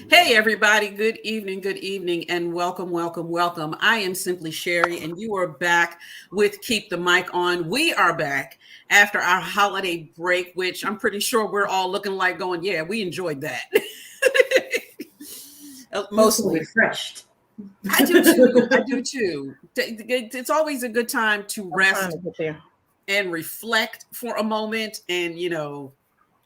Hey, everybody. Good evening, and welcome, welcome, welcome. I am Simply Sherri, and you are back with Keep the Mic On. We are back after our holiday break, which I'm pretty sure we're all looking like going, yeah, we enjoyed that. I feel Mostly. refreshed. I do too. I do too. It's always a good time to I'm trying rest to get there. and reflect for a moment and,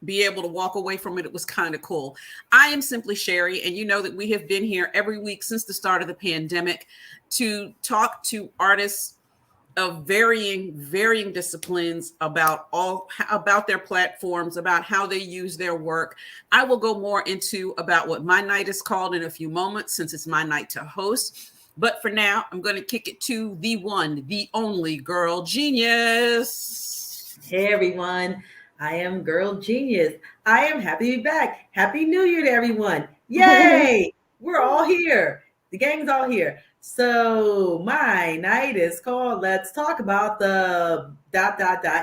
be able to walk away from it. It was kind of cool. I am Simply Sherri, and you know that we have been here every week since the start of the pandemic to talk to artists of varying disciplines about their platforms, about how they use their work. I will go more into about what my night is called in a few moments since it's my night to host. But for now, I'm going to kick it to the one, the only girl genius. Hey everyone, I am Girl Genius. I am happy to be back. Happy New Year to everyone. Yay! We're all here. The gang's all here. So my night is called Let's Talk About the ...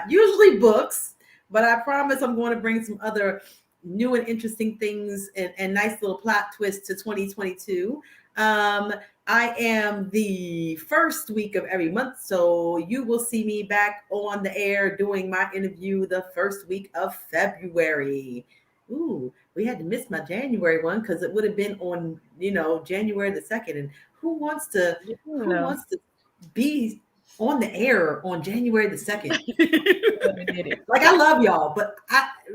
Usually books, but I promise I'm going to bring some other new and interesting things and nice little plot twists to 2022. I am the first week of every month, so you will see me back on the air doing my interview the first week of February. Ooh, we had to miss my January one because it would have been on, January the 2nd. And You who know, wants to be on the air on January the 2nd? we did it. Like I love y'all, but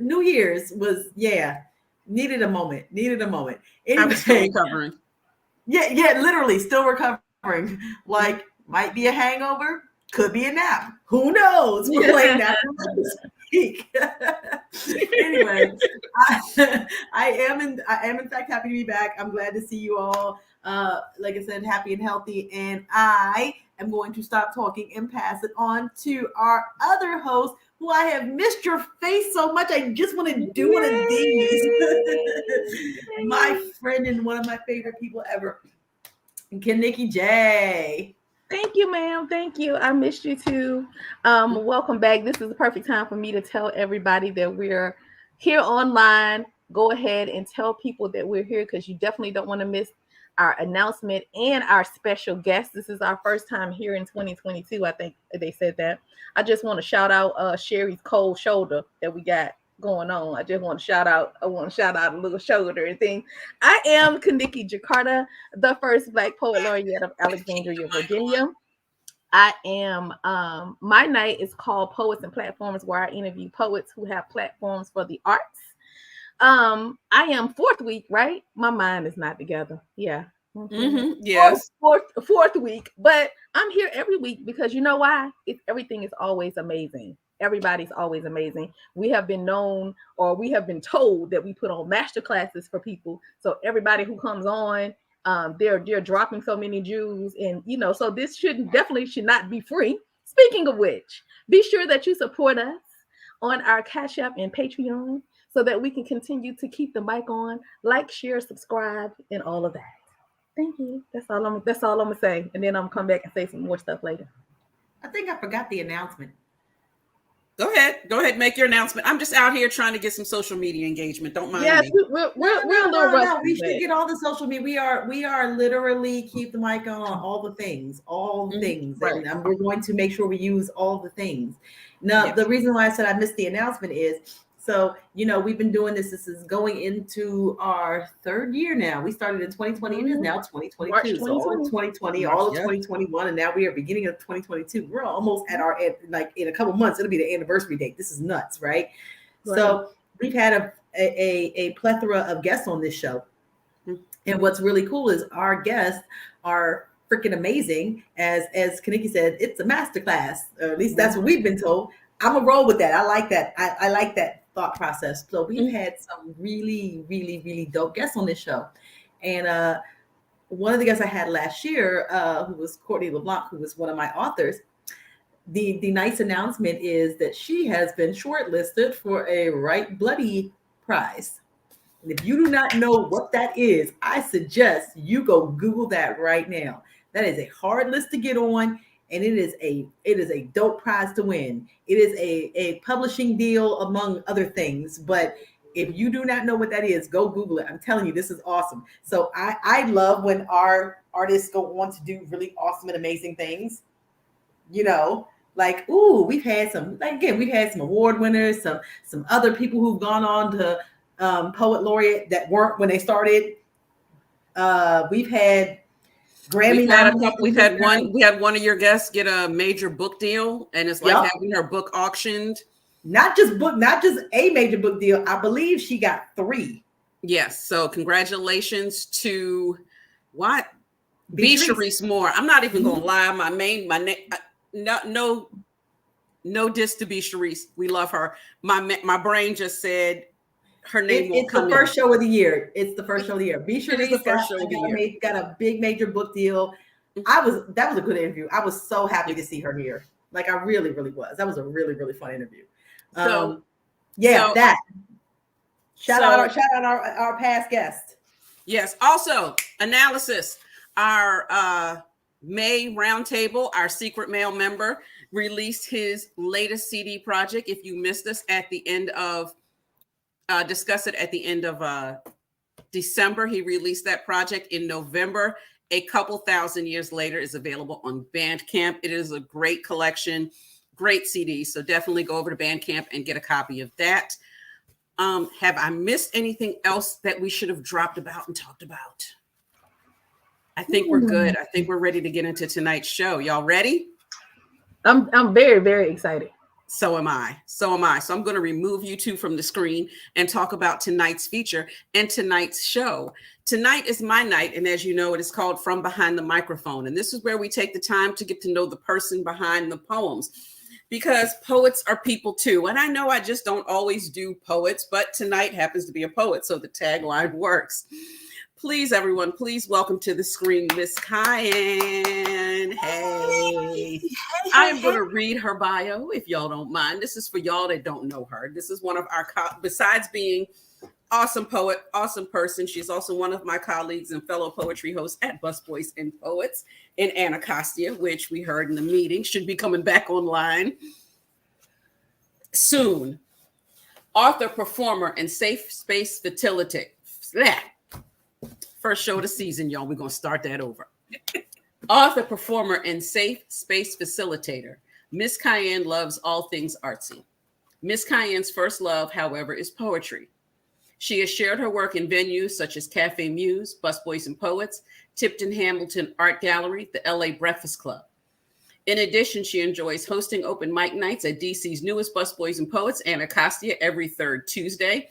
New Year's was needed a moment. Needed a moment. I was still Anyway, recovering. yeah, literally still recovering. Like might be a hangover, could be a nap. Who knows? We're playing that this week. Anyway, I am in fact happy to be back. I'm glad to see you all. Like I said, happy and healthy, and I am going to stop talking and pass it on to our other host, who I have missed your face so much. I just want to do one of these. My friend and one of my favorite people ever, Nikki J. Thank you, ma'am. Thank you. I missed you too. Welcome back. This is the perfect time for me to tell everybody that we're here online. Go ahead and tell people that we're here because you definitely don't want to miss our announcement and our special guest. This is our first time here in 2022. I think they said that. I just want to shout out Sherry's cold shoulder that we got going on. I want to shout out a little shoulder and thing. I am Kaniki Jakarta, the first Black poet laureate of Alexandria, Virginia. I am my night is called Poets and Platforms, where I interview poets who have platforms for the arts. I am fourth week, right? My mind is not together. Yeah. Yes. Fourth week, but I'm here every week because you know why? Everything is always amazing. Everybody's always amazing. We have been known, or we have been told, that we put on master classes for people. So everybody who comes on, they're dropping so many Jews, and so this definitely should not be free. Speaking of which, be sure that you support us on our Cash App and Patreon so that we can continue to keep the mic on, like, share, subscribe, and all of that. Thank you. That's all I'm gonna say, and then I'm gonna come back and say some more stuff later. I think I forgot the announcement. Go ahead, make your announcement. I'm just out here trying to get some social media engagement. Don't mind Yes, me. we're a little rusty. We should get all the social media. We are literally keep the mic on all the things, Right. and we're going to make sure we use all the things. Now, Yes. the reason why I said I missed the announcement is so we've been doing this. This is going into our third year now. We started in 2020, and it is now 2022. March So all of 2020, all of 2021, and now we are beginning of 2022. We're almost at our like in a couple months. It'll be the anniversary date. This is nuts, right? So we've had a plethora of guests on this show. And what's really cool is our guests are freaking amazing. As Kaniki said, it's a masterclass, or at least that's what we've been told. I'm gonna roll with that. I like that. I like that thought process. So we've had some really, really, really dope guests on this show. And one of the guests I had last year, who was Courtney LeBlanc, who was one of my authors, the nice announcement is that she has been shortlisted for a Right Bloody Prize. And if you do not know what that is, I suggest you go Google that right now. That is a hard list to get on, and it is a dope prize to win. It is a publishing deal among other things, but If you do not know what that is, go Google it. I'm telling you, this is awesome. So I love when our artists go on to do really awesome and amazing things. You know, like, ooh, we've had some, like, again, we've had some award winners, some other people who've gone on to poet laureate that weren't when they started. We've had Grammy nominations. We had one of your guests get a major book deal, and it's like having her book auctioned. Not just a major book deal. I believe she got 3. Yes. So congratulations to B. Sharice Moore. I'm not even gonna lie. My name. No diss to B. Sharice. We love her. My brain just said her name will come in. It's the first show of the year. It's the first show of the year. B. Sharice got a big major book deal. That was a good interview. I was so happy to see her here. Like, I really, really was. That was a really, really fun interview. Shout out our past guest. Yes. Also, analysis. Our May roundtable, our secret mail member, released his latest CD project. If you missed us at the end of discuss it at the end of December, he released that project in November. A couple thousand years later is available on Bandcamp. It is a great collection. Great CD. So definitely go over to Bandcamp and get a copy of that. Have I missed anything else that we should have dropped about and talked about? I think we're good. I think we're ready to get into tonight's show. Y'all ready? I'm very, very excited. So am I. So I'm going to remove you two from the screen and talk about tonight's feature and tonight's show. Tonight is my night. And as you know, it is called From Behind the Microphone. And this is where we take the time to get to know the person behind the poems. Because poets are people too. And I know I just don't always do poets, but tonight happens to be a poet. So the tagline works. Please, everyone, please welcome to the screen, Miss Kiane. Hey. I am going to read her bio, if y'all don't mind. This is for y'all that don't know her. This is one of our, besides being awesome poet, awesome person, she's also one of my colleagues and fellow poetry hosts at Busboys and Poets in Anacostia, which we heard in the meeting, should be coming back online soon. Author, performer, and safe space facilitator. First show of the season, y'all. We're going to start that over. Author, performer, and safe space facilitator. Miss Kiane loves all things artsy. Miss Kiane's first love, however, is poetry. She has shared her work in venues such as Cafe Muse, Busboys and Poets, Tipton Hamilton Art Gallery, the LA Breakfast Club. In addition, she enjoys hosting open mic nights at DC's newest Busboys and Poets, Anacostia, every third Tuesday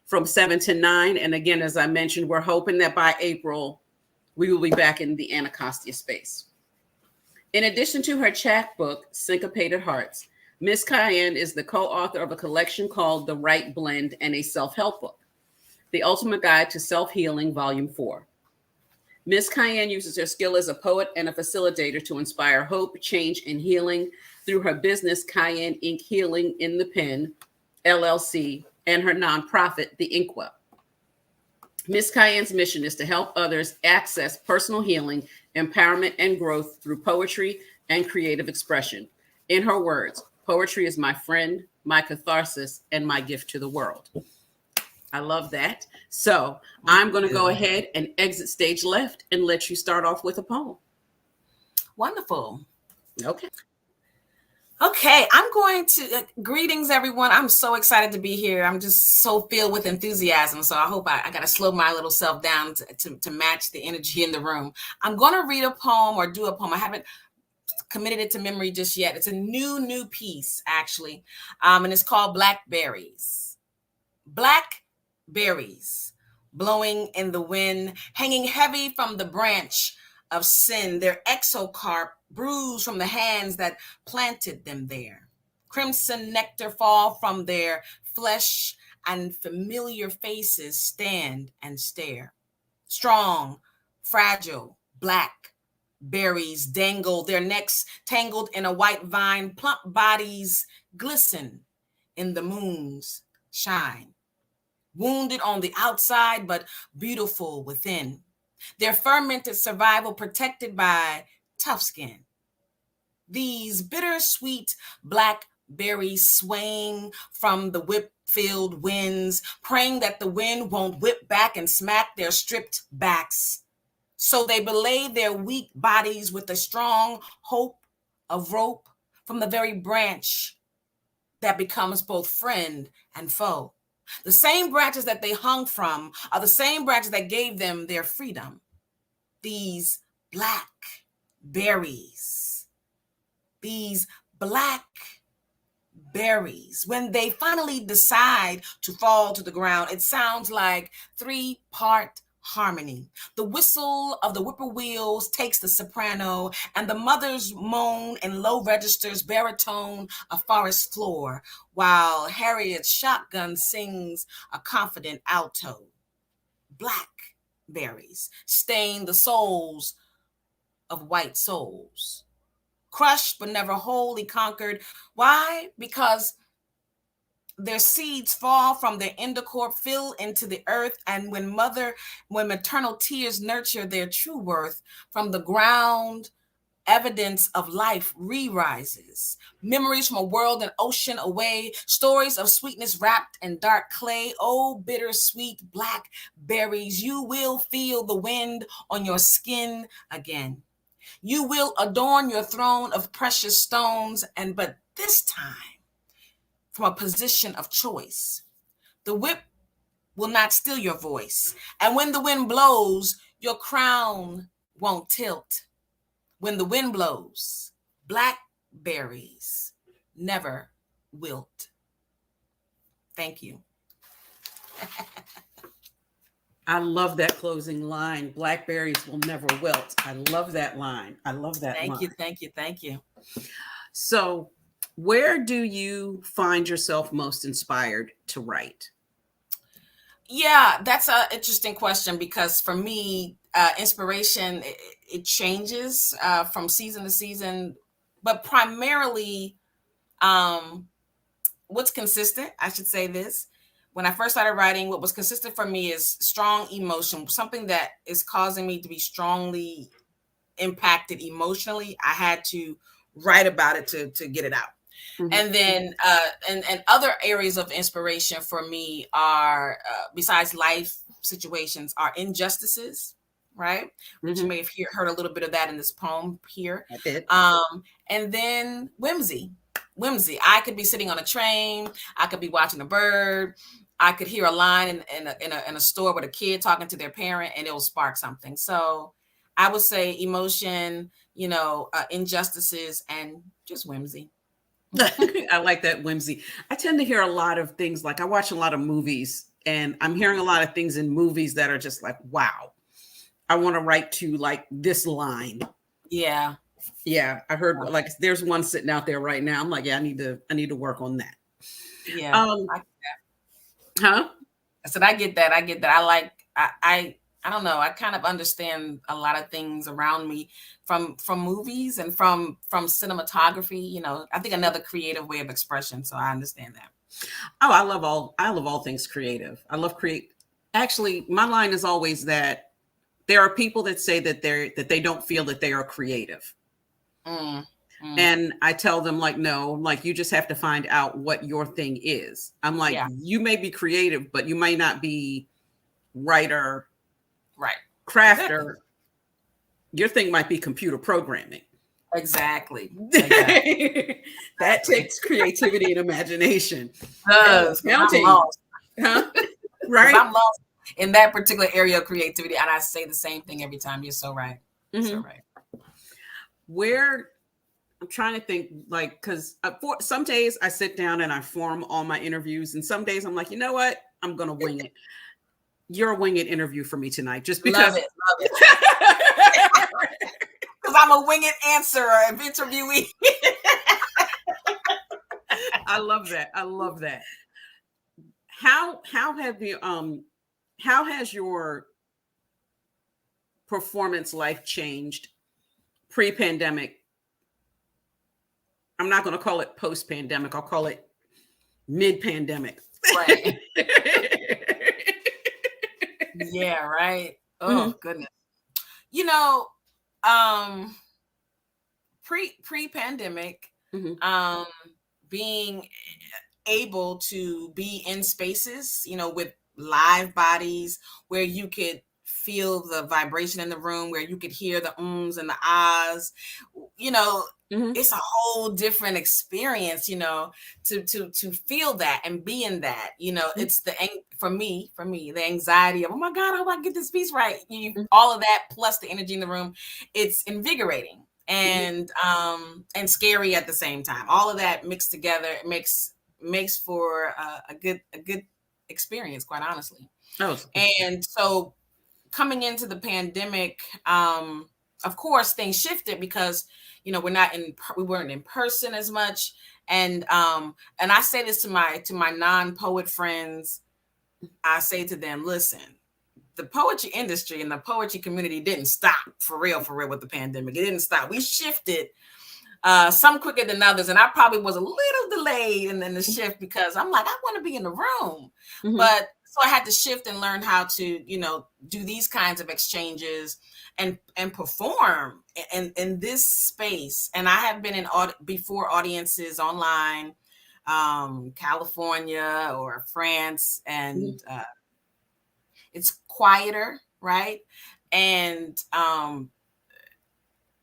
from 7 to 9. And again, as I mentioned, we're hoping that by April, we will be back in the Anacostia space. In addition to her chapbook, Syncopated Hearts, Miss Kiane is the co-author of a collection called The Right Blend and a self-help book, The Ultimate Guide to Self-Healing, Volume 4. Miss Kiane uses her skill as a poet and a facilitator to inspire hope, change, and healing through her business, Kiane Ink Healing in the Pen, LLC, and her nonprofit, The Inkwell. Miss Kiane's mission is to help others access personal healing, empowerment, and growth through poetry and creative expression. In her words, poetry is my friend, my catharsis, and my gift to the world. I love that. So I'm going to go ahead and exit stage left and let you start off with a poem. Wonderful. Okay, I'm going to, greetings, everyone. I'm so excited to be here. I'm just so filled with enthusiasm. So I hope I got to slow my little self down to match the energy in the room. I'm going to read a poem or do a poem. I haven't committed it to memory just yet. It's a new piece, actually. And it's called Blackberries. Blackberries blowing in the wind, hanging heavy from the branch of sin, their exocarp bruised from the hands that planted them there. Crimson nectar fall from their flesh, and familiar faces stand and stare. Strong, fragile, black berries dangle, their necks tangled in a white vine, plump bodies glisten in the moon's shine. Wounded on the outside, but beautiful within. Their fermented survival protected by tough skin. These bittersweet black berries swaying from the whip-filled winds, praying that the wind won't whip back and smack their stripped backs. So they belay their weak bodies with the strong hope of rope from the very branch that becomes both friend and foe. The same branches that they hung from are the same branches that gave them their freedom. These black berries, these black berries. When they finally decide to fall to the ground, it sounds like 3-part harmony. The whistle of the whippoorwills takes the soprano, and the mother's moan in low registers baritone a forest floor, while Harriet's shotgun sings a confident alto. Black berries stain the souls of white souls. Crushed but never wholly conquered. Why? Because their seeds fall from their endocorp, fill into the earth, and when maternal tears nurture their true worth, from the ground, evidence of life re-rises. Memories from a world and ocean away, stories of sweetness wrapped in dark clay. Oh, bittersweet black berries, you will feel the wind on your skin again. You will adorn your throne of precious stones, but this time from a position of choice. The whip will not steal your voice, and when the wind blows, your crown won't tilt. When the wind blows, blackberries never wilt. Thank you. I love that closing line. Blackberries will never wilt. I love that line. I love that line. Thank you. So, where do you find yourself most inspired to write? Yeah, that's an interesting question, because for me, inspiration, it changes from season to season, but primarily what's consistent, I should say this. When I first started writing, what was consistent for me is strong emotion, something that is causing me to be strongly impacted emotionally. I had to write about it to get it out. Mm-hmm. And then and other areas of inspiration for me are, besides life situations, are injustices, right? Mm-hmm. Which you may have heard a little bit of that in this poem here. I did. And then whimsy. I could be sitting on a train. I could be watching a bird. I could hear a line in a store with a kid talking to their parent, and it will spark something. So I would say emotion, injustices, and just whimsy. I like that, whimsy. I tend to hear a lot of things, like I watch a lot of movies, and I'm hearing a lot of things in movies that are just like, wow, I want to write to like this line. Yeah. Yeah. I heard like there's one sitting out there right now. I'm like, yeah, I need to work on that. Yeah. I get that. Huh? I said, I get that. I don't know. I kind of understand a lot of things around me from movies and from cinematography. I think another creative way of expression. So I understand that. Oh, I love all things creative. I love Actually, my line is always that there are people that say that they don't feel that they are creative. And I tell them, like, no, like, you just have to find out what your thing is. I'm like, You may be creative, but you may not be writer, right, crafter. Your thing might be computer programming. Exactly. That takes creativity and imagination. I'm lost. Huh? Right. I'm lost in that particular area of creativity, and I say the same thing every time. You're so right. Mm-hmm. So right. Where I'm trying to think, like, because some days I sit down and I form all my interviews, and some days I'm like, you know what, I'm gonna wing it. You're a wing it interview for me tonight, just because. Love it. Because I'm a wing it answerer and interviewee. I love that. How has your performance life changed pre-pandemic? I'm not going to call it post-pandemic. I'll call it mid-pandemic. Right. Yeah, right. Oh, goodness. Pre-pandemic, being able to be in spaces, you know, with live bodies where you could feel the vibration in the room, where you could hear the ums and the ahs, you know, it's a whole different experience, you know, to feel that and be in that, you know, it's for me, the anxiety of, oh my God, how do I get this piece right? All of that plus the energy in the room, it's invigorating and scary at the same time. All of that mixed together makes for a good experience, quite honestly. And so coming into the pandemic, of course things shifted because, you know, we weren't in person as much. And I say this to my non-poet friends. I say to them, listen, the poetry industry and the poetry community didn't stop for real with the pandemic. It didn't stop. We shifted some quicker than others. And I probably was a little delayed in the shift because I'm like, I want to be in the room. But so I had to shift and learn how to, you know, do these kinds of exchanges and perform in this space. And I have been in before audiences online, California or France, and it's quieter, right? And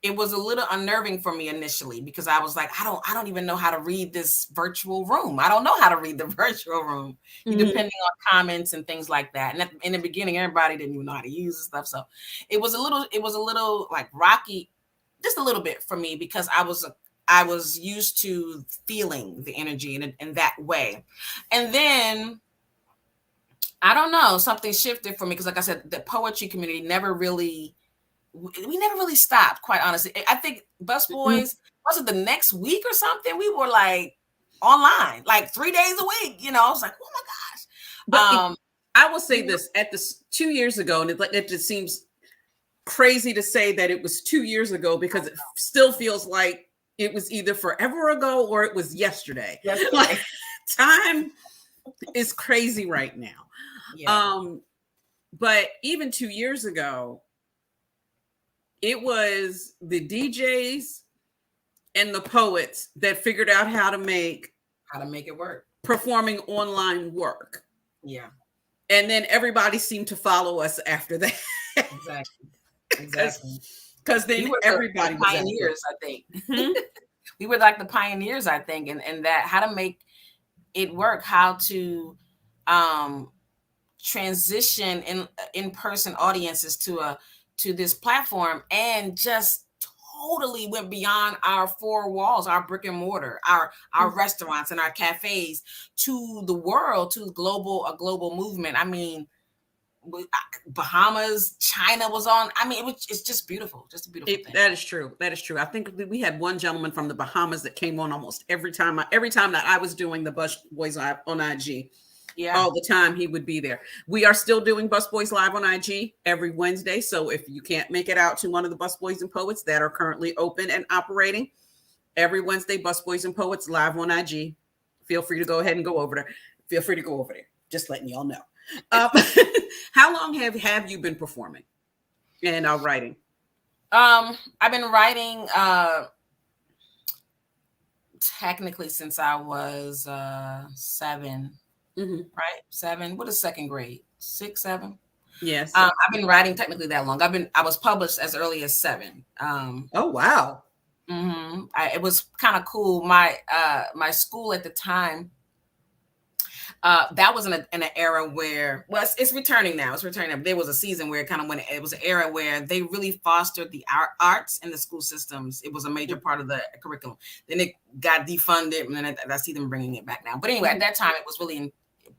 it was a little unnerving for me initially because I was like, I don't even know how to read this virtual room. I don't know how to read the virtual room, depending on comments and things like that. And in the beginning, everybody didn't even know how to use stuff. So it was a little like rocky, just a little bit for me because I was used to feeling the energy in that way. And then I don't know, something shifted for me because, like I said, the poetry community never really stopped, quite honestly. I think Busboys, was it the next week or something? We were like online, like 3 days a week, you know. I was like, oh my gosh. But I will say this, at this 2 years ago, and it just seems crazy to say that it was 2 years ago because it still feels like it was either forever ago or it was yesterday. Like, time is crazy right now. Yeah. But even 2 years ago, it was the DJs and the poets that figured out how to make it work, performing online work. Yeah. And then everybody seemed to follow us after that. Exactly. Because then everybody was pioneers, I think. We were like the pioneers, I think, and that how to make it work, how to transition in-person audiences to this platform, and just totally went beyond our four walls, our brick and mortar, our restaurants and our cafes, to the world, to a global movement. I mean, Bahamas, China was on. I mean, it's just beautiful, just a beautiful thing. That is true. I think we had one gentleman from the Bahamas that came on almost every time that I was doing the Busboys Live on IG. Yeah, all the time he would be there. We are still doing Busboys Live on IG every Wednesday. So if you can't make it out to one of the Busboys and Poets that are currently open and operating, every Wednesday, Busboys and Poets Live on IG. Feel free to go ahead and go over there. Just letting y'all know. How long have you been performing and writing? I've been writing technically since I was 7. Right? 7. What is second grade? 6, 7? Yes. I've been writing technically that long. I was published as early as 7. Oh wow. It was kind of cool. My school at the time, that was in an era where, well, it's returning now. There was a season where it was an era where they really fostered the arts in the school systems. It was a major part of the curriculum. Then it got defunded, and then I see them bringing it back now. But anyway, at that time, it was really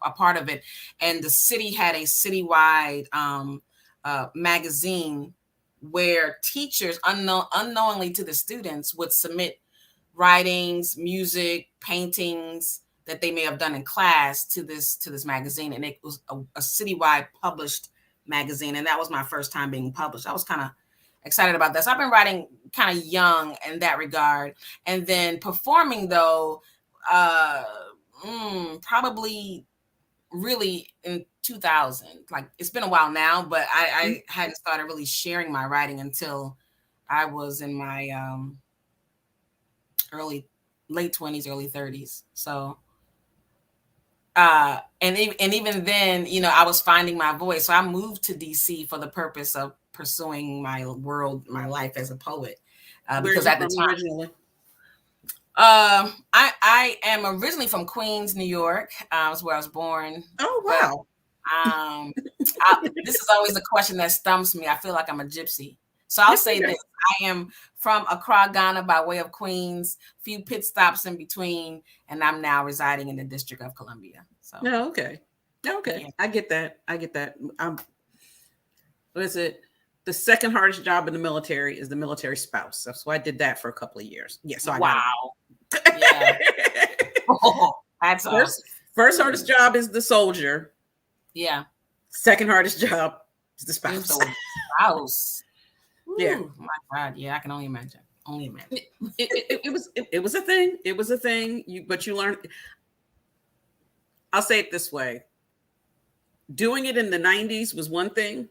a part of it. And the city had a citywide magazine where teachers unknowingly to the students would submit writings, music, paintings that they may have done in class to this magazine. And it was a citywide published magazine. And that was my first time being published. I was kind of excited about that. So I've been writing kind of young in that regard. And then performing, though, probably really in 2000. Like, it's been a while now, but I hadn't started really sharing my writing until I was in my early late 20s, early 30s. So, and even then, you know, I was finding my voice. So I moved to DC for the purpose of pursuing my life as a poet. Because at the time, originally? I am originally from Queens, New York. That's where I was born. Oh, wow. This is always a question that stumps me. I feel like I'm a gypsy. So I'll say that I am from Accra, Ghana, by way of Queens, few pit stops in between, and I'm now residing in the District of Columbia. So, no, okay. Yeah. I get that. What is it? The second hardest job in the military is the military spouse. So I did that for a couple of years. Yeah. So wow. Yeah. That's first hardest job is the soldier. Yeah. Second hardest job is the spouse. Ooh, yeah. My God. Yeah. I can only imagine. It was a thing. It was a thing. But you learn. I'll say it this way. Doing it in the 90s was one thing.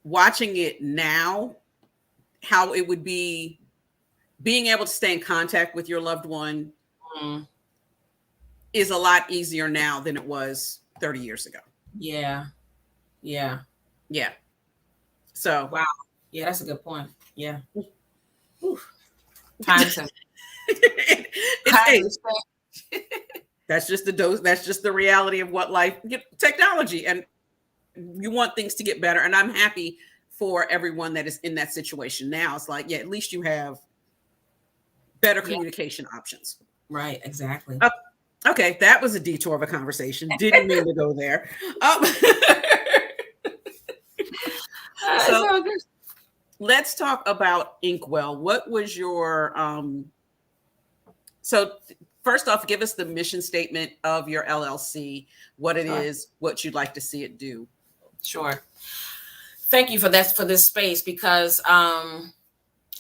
Watching it now, how it would be being able to stay in contact with your loved one is a lot easier now than it was 30 years ago. Yeah. So wow. Yeah, that's a good point. Yeah. Time to that's just the dose. That's just the reality of what life, technology, and you want things to get better. And I'm happy for everyone that is in that situation now. It's like, yeah, at least you have better communication options. Right. Exactly. Okay. That was a detour of a conversation. Didn't mean to go there. So let's talk about Inkwell. What was your, so first off, give us the mission statement of your LLC, what it is, what you'd like to see it do. Sure. Thank you for this space, because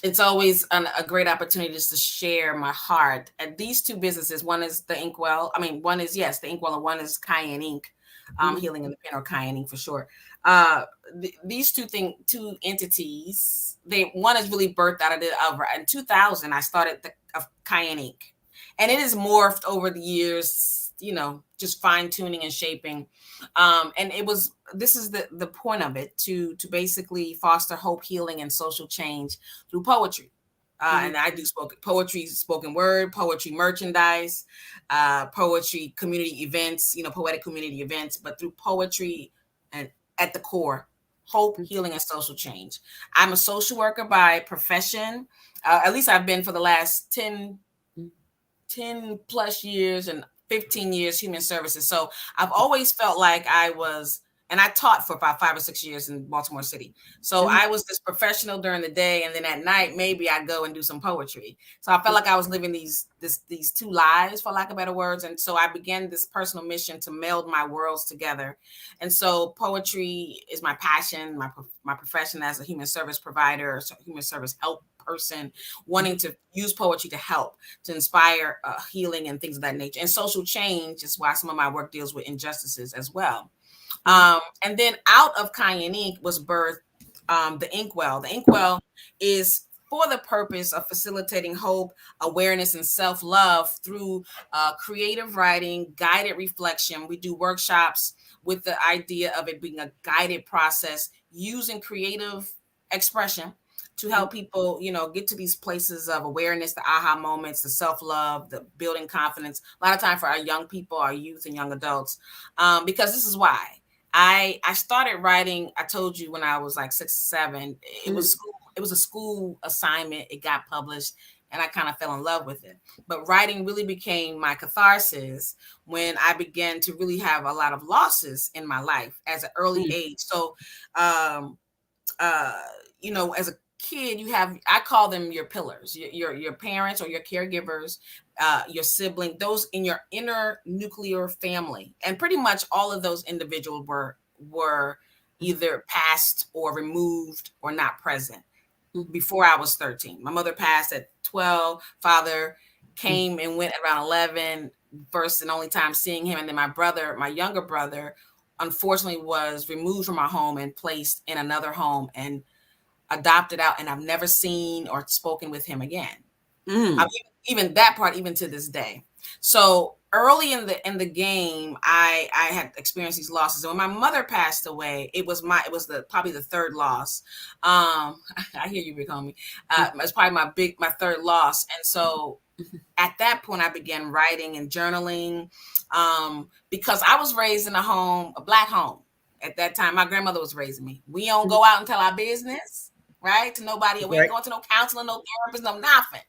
it's always a great opportunity just to share my heart. And these two businesses, one is the Inkwell. I mean, one is the Inkwell, and one is Kiane Inc. Healing in the Pen, or Kiane Inc. for short. These two entities, one is really birthed out of the other. In 2000, I started Kiane Inc. And it has morphed over the years, you know, just fine tuning and shaping. And this is the point of it, to basically foster hope, healing, and social change through poetry. And I do poetry, spoken word, poetry merchandise, poetry community events, you know, poetic community events, but through poetry and at the core, hope, healing, and social change. I'm a social worker by profession. At least I've been for the last 10 plus years, and 15 years human services. So I've always felt like and I taught for about 5 or 6 years in Baltimore City. So I was this professional during the day, and then at night, maybe I'd go and do some poetry. So I felt like I was living these two lives, for lack of better words. And so I began this personal mission to meld my worlds together. And so poetry is my passion, my profession as a human service provider, human service help person, wanting to use poetry to help, to inspire healing and things of that nature. And social change is why some of my work deals with injustices as well. And then out of Kiane Inc. was birthed the Inkwell. The Inkwell is for the purpose of facilitating hope, awareness, and self-love through creative writing, guided reflection. We do workshops with the idea of it being a guided process, using creative expression to help people, you know, get to these places of awareness, the aha moments, the self-love, the building confidence. A lot of time for our young people, our youth and young adults, because this is why I started writing. I told you when I was like 6, 7, it was school. It was a school assignment. It got published, and I kind of fell in love with it. But writing really became my catharsis when I began to really have a lot of losses in my life as an early age. So, you know, as a kid, I call them your pillars, your parents or your caregivers, your sibling, those in your inner nuclear family. And pretty much all of those individuals were either passed or removed or not present before I was 13. My mother passed at 12. Father came and went around 11, first and only time seeing him. And then my younger brother, unfortunately was removed from our home and placed in another home and adopted out. And I've never seen or spoken with him again. even that part, even to this day. So early in the game, I had experienced these losses. And when my mother passed away, it was probably the third loss. I hear you, big homie. It was probably my third loss. And so at that point, I began writing and journaling, because I was raised in a Black home. At that time, my grandmother was raising me. We don't go out and tell our business, right? To nobody. We ain't going to no counseling, no therapist, no nothing.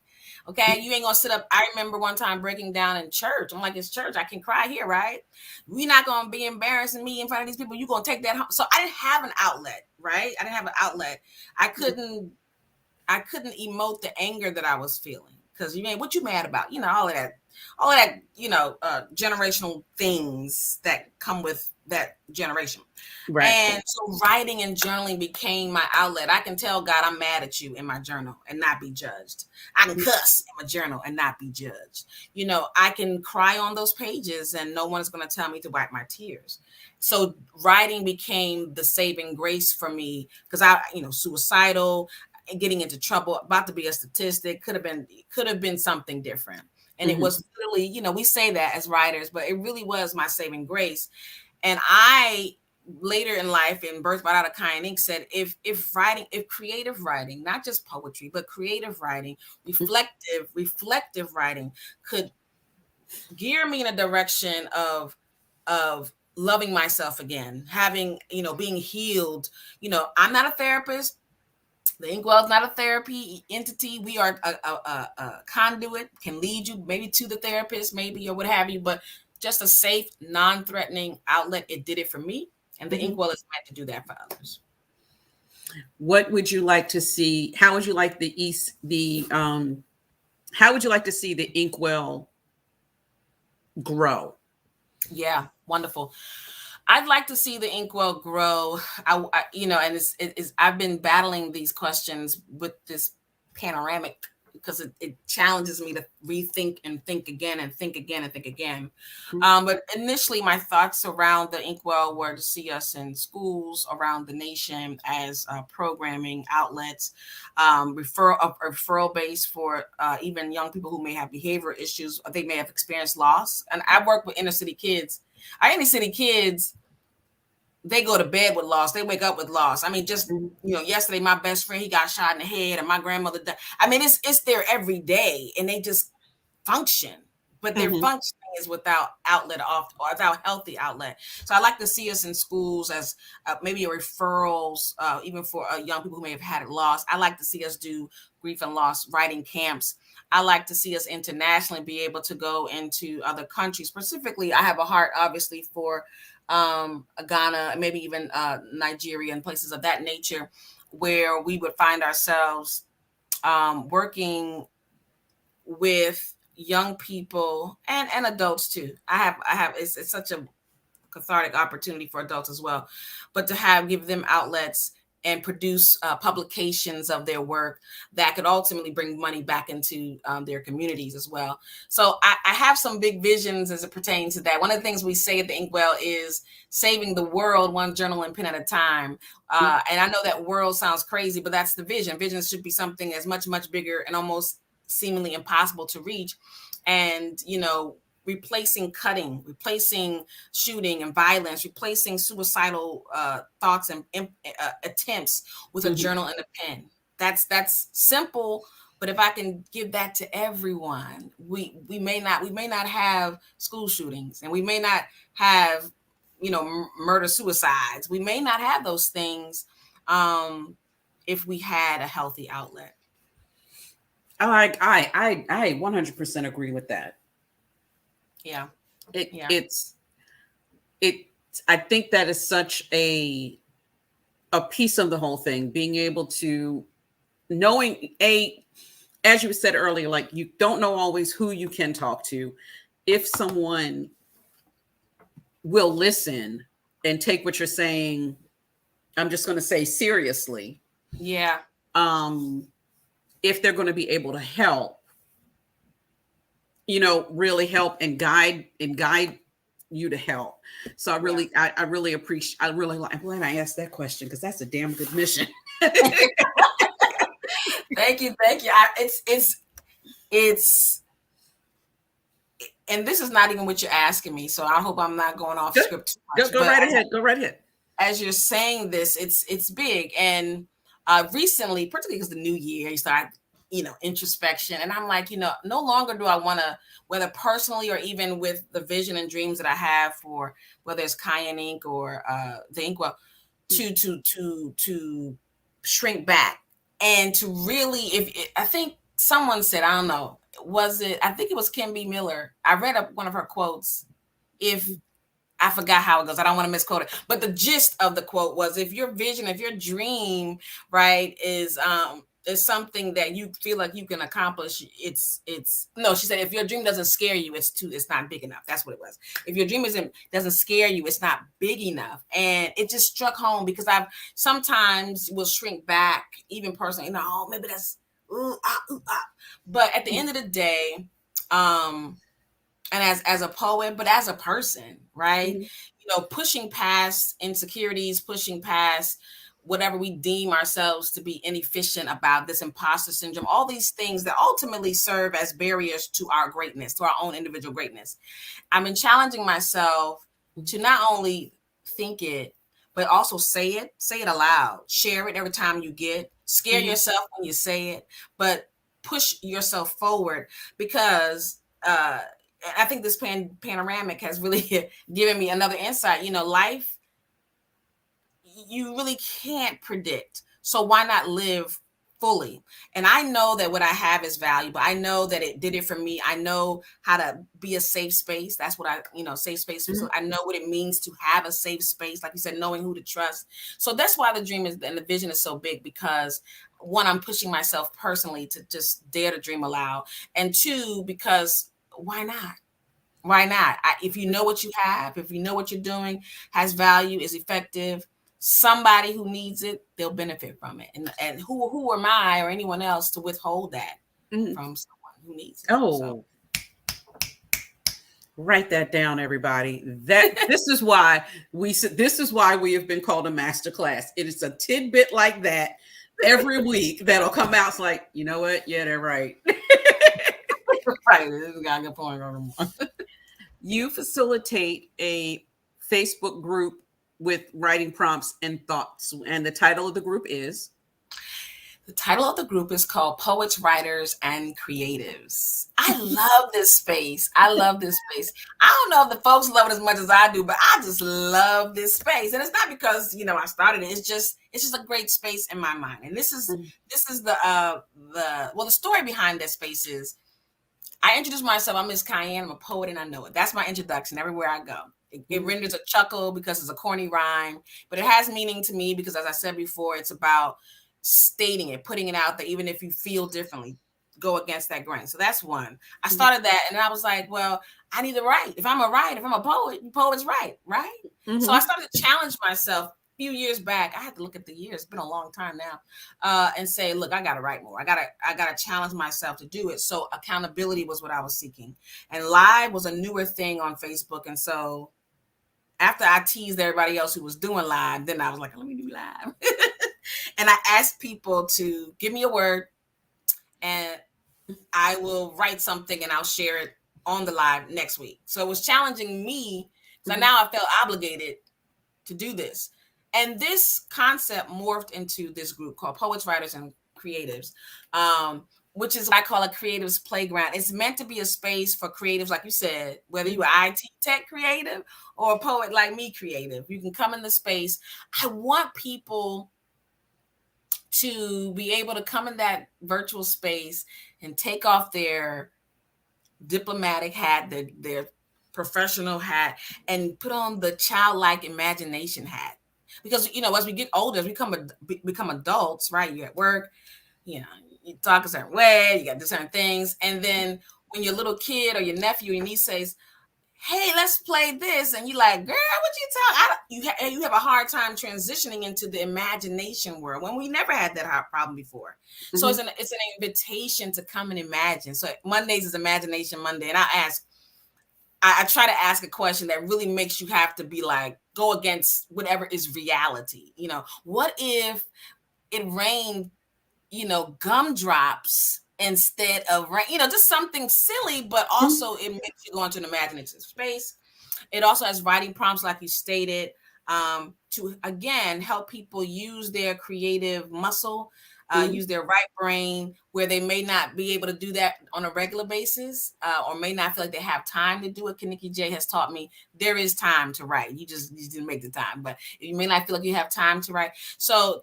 Okay, you ain't gonna sit up. I remember one time breaking down in church. I'm like, it's church. I can cry here, right? We're not gonna be embarrassing me in front of these people. You gonna take that home? So I didn't have an outlet, right? I didn't have an outlet. I couldn't emote the anger that I was feeling, because what you mad about? All of that, generational things that come with that generation. Right. And so writing and journaling became my outlet. I can tell God I'm mad at you in my journal and not be judged. I can cuss in my journal and not be judged. I can cry on those pages and no one's going to tell me to wipe my tears. So writing became the saving grace for me, because suicidal, getting into trouble, about to be a statistic, could have been something different. And it was really, we say that as writers, but it really was my saving grace. And I later in life, in Birth Right Out of Kiane Inc., said if creative writing, not just poetry, but creative writing, reflective writing could gear me in a direction of loving myself again, having, being healed. I'm not a therapist. The Inkwell is not a therapy entity. We are a conduit, can lead you maybe to the therapist, maybe, or what have you, but just a safe, non-threatening outlet. It did it for me, and the Inkwell is meant to do that for others. What would you like to see? How would you like how would you like to see the Inkwell grow? Yeah, wonderful. I'd like to see the Inkwell grow. And I've been battling these questions with this panoramic, because it challenges me to rethink and think again and think again and think again. But initially, my thoughts around the Inkwell were to see us in schools around the nation as programming outlets, referral base for even young people who may have behavioral issues, or they may have experienced loss. And I work with inner city kids. Our inner city kids, they go to bed with loss. They wake up with loss. I mean, just, yesterday, my best friend, he got shot in the head, and my grandmother died. I mean, it's there every day, and they just function, but their functioning is without outlet or without healthy outlet. So I like to see us in schools as maybe a referrals, even for young people who may have had a loss. I like to see us do grief and loss writing camps. I like to see us internationally be able to go into other countries. Specifically, I have a heart, obviously, for Ghana, maybe even Nigeria, and places of that nature, where we would find ourselves working with young people and adults too. I have it's such a cathartic opportunity for adults as well, but to give them outlets and produce publications of their work that could ultimately bring money back into their communities as well. So I have some big visions as it pertains to that. One of the things we say at the Inkwell is saving the world one journal and pen at a time. And I know that world sounds crazy, but that's the vision. Vision should be something that's much, much bigger and almost seemingly impossible to reach. And, replacing cutting, replacing shooting and violence, replacing suicidal thoughts and attempts with a journal and a pen. That's simple, but if I can give that to everyone, we may not have school shootings, and we may not have murder suicides. We may not have those things if we had a healthy outlet. I 100% agree with that. Yeah. I think that is such a piece of the whole thing, being able to knowing as you said earlier, like, you don't know always who you can talk to. If someone will listen and take what you're saying, I'm just going to say seriously. Yeah. If they're going to be able to help, really help and guide you to help. So I really appreciate, I'm glad I asked that question, because that's a damn good mission. Thank you. and this is not even what you're asking me, so I hope I'm not going off Good. script too much. Go right ahead. Go right ahead. As you're saying this, it's big. And recently, particularly because the new year, you start, introspection. And I'm like, no longer do I want to, whether personally or even with the vision and dreams that I have for whether it's Kiane Inc. or the Inkwell, to shrink back and to really, I think someone said, I don't know, I think it was Kim B. Miller. I read one of her quotes. I forgot how it goes. I don't want to misquote it. But the gist of the quote was, if your vision, if your dream, right, is something that you feel like you can accomplish, no, she said, if your dream doesn't scare you, it's not big enough. That's what it was. If your dream doesn't scare you, it's not big enough. And it just struck home because I've sometimes will shrink back, even personally, maybe that's, but at the end of the day, and as a poet, but as a person, right? Pushing past insecurities, pushing past whatever we deem ourselves to be inefficient about, this imposter syndrome, all these things that ultimately serve as barriers to our greatness, to our own individual greatness. I've been challenging myself to not only think it, but also say it aloud, share it every time you scare yourself when you say it, but push yourself forward, because I think this panoramic has really given me another insight. Life, you really can't predict. So why not live fully? And I know that what I have is valuable. I know that it did it for me. I know how to be a safe space. That's what safe space. So I know what it means to have a safe space. Like you said, knowing who to trust. So that's why the dream and the vision is so big, because one, I'm pushing myself personally to just dare to dream aloud. And two, because why not? Why not? If you know what you have, if you know what you're doing has value, is effective, somebody who needs it, they'll benefit from it. And who am I or anyone else to withhold that from someone who needs it? Oh, write that down, everybody. This is why we have been called a masterclass. It is a tidbit like that every week that'll come out. It's like, you know what? Yeah, they're right. Right. This is got a good point. You facilitate a Facebook group with writing prompts and thoughts, and the title of the group is? The title of the group is called Poets, Writers, and Creatives. I love this space. I don't know if the folks love it as much as I do, but I just love this space. And it's not because, I started it. It's just a great space in my mind. And this is the story behind that space is, I introduce myself. I'm Miss Kiane. I'm a poet, and I know it. That's my introduction everywhere I go. It renders a chuckle because it's a corny rhyme, but it has meaning to me because, as I said before, it's about stating it, putting it out there, even if you feel differently, go against that grain. So that's one. I started that, and I was like, well, I need to write. If I'm a poet, poets write, right? So I started to challenge myself. Few years back, I had to look at the years. It's been a long time now, and say, look, I got to write more. I gotta challenge myself to do it. So accountability was what I was seeking, and live was a newer thing on Facebook. And so after I teased everybody else who was doing live, then I was like, let me do live. And I asked people to give me a word, and I will write something and I'll share it on the live next week. So it was challenging me, because now I felt obligated to do this. And this concept morphed into this group called Poets, Writers, and Creatives, which is what I call a creatives playground. It's meant to be a space for creatives, like you said, whether you're IT tech creative or a poet like me creative. You can come in the space. I want people to be able to come in that virtual space and take off their diplomatic hat, their professional hat, and put on the childlike imagination hat. Because, as we get older, as we become adults, right? You're at work, you talk a certain way, you got to do certain things. And then when your little kid or your nephew or your niece says, hey, let's play this, and you're like, girl, what you talking? You have a hard time transitioning into the imagination world when we never had that problem before. So it's an invitation to come and imagine. So Mondays is Imagination Monday, and I try to ask a question that really makes you have to be like, go against whatever is reality. What if it rained, gumdrops instead of just something silly, but also it makes you go into an imaginative space. It also has writing prompts, like you stated, to again help people use their creative muscle, use their right brain, where they may not be able to do that on a regular basis, or may not feel like they have time to do it. Kaniki J has taught me there is time to write. You didn't make the time, but you may not feel like you have time to write. So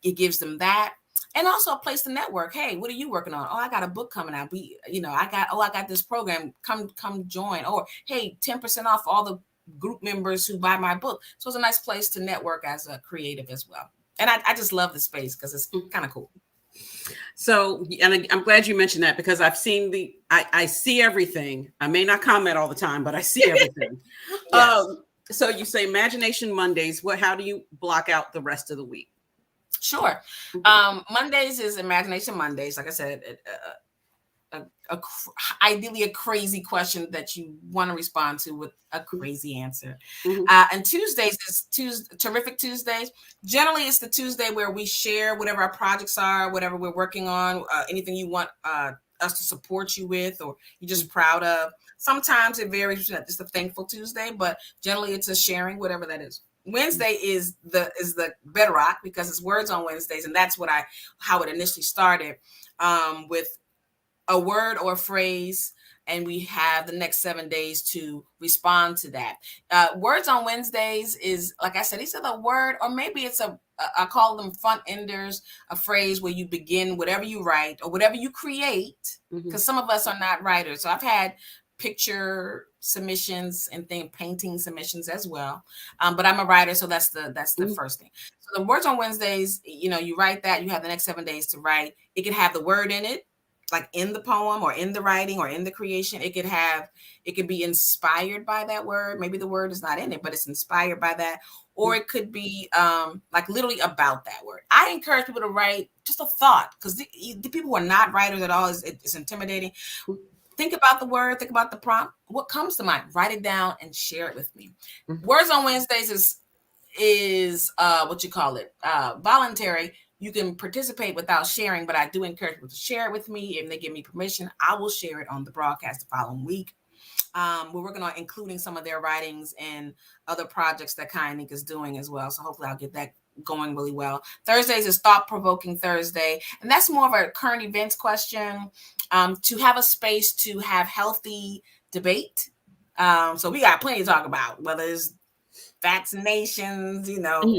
it gives them that. And also a place to network. Hey, what are you working on? Oh, I got a book coming out. I got this program. Come join. Or hey, 10% off all the group members who buy my book. So it's a nice place to network as a creative as well. And I just love the space because it's kind of cool. So, and I'm glad you mentioned that, because I've seen I see everything. I may not comment all the time, but I see everything. Yes. So you say Imagination Mondays. How do you block out the rest of the week? Sure. Mondays is Imagination Mondays. Like I said, ideally a crazy question that you want to respond to with a crazy answer. And Tuesdays is Terrific Tuesdays. Generally, it's the Tuesday where we share whatever our projects are, whatever we're working on, anything you want us to support you with, or you're just proud of. Sometimes it varies. It's a Thankful Tuesday, but generally it's a sharing, whatever that is. Wednesday is the bedrock, because it's Words on Wednesdays, and that's how it initially started, with a word or a phrase, and we have the next 7 days to respond to that. Words on Wednesdays is, like I said, it's a word, or maybe it's I call them front enders, a phrase where you begin whatever you write or whatever you create, because some of us are not writers. So I've had picture submissions and painting submissions as well, but I'm a writer, so that's the first thing. So the Words on Wednesdays, you write that, you have the next 7 days to write. It can have the word in it, like in the poem or in the writing or in the creation. It could be inspired by that word. Maybe the word is not in it, but it's inspired by that. Or it could be like literally about that word. I encourage people to write just a thought, because the people who are not writers at all, it's intimidating. Think about the word, think about the prompt. What comes to mind? Write it down and share it with me. Words on Wednesdays is what you call it, voluntary. You can participate without sharing, but I do encourage people to share it with me. If they give me permission, I will share it on the broadcast the following week. We're working on including some of their writings in other projects that Kiane is doing as well. So hopefully I'll get that going really well. Thursdays is Thought-Provoking Thursday, and that's more of a current events question, to have a space to have healthy debate. So we got plenty to talk about, whether it's vaccinations,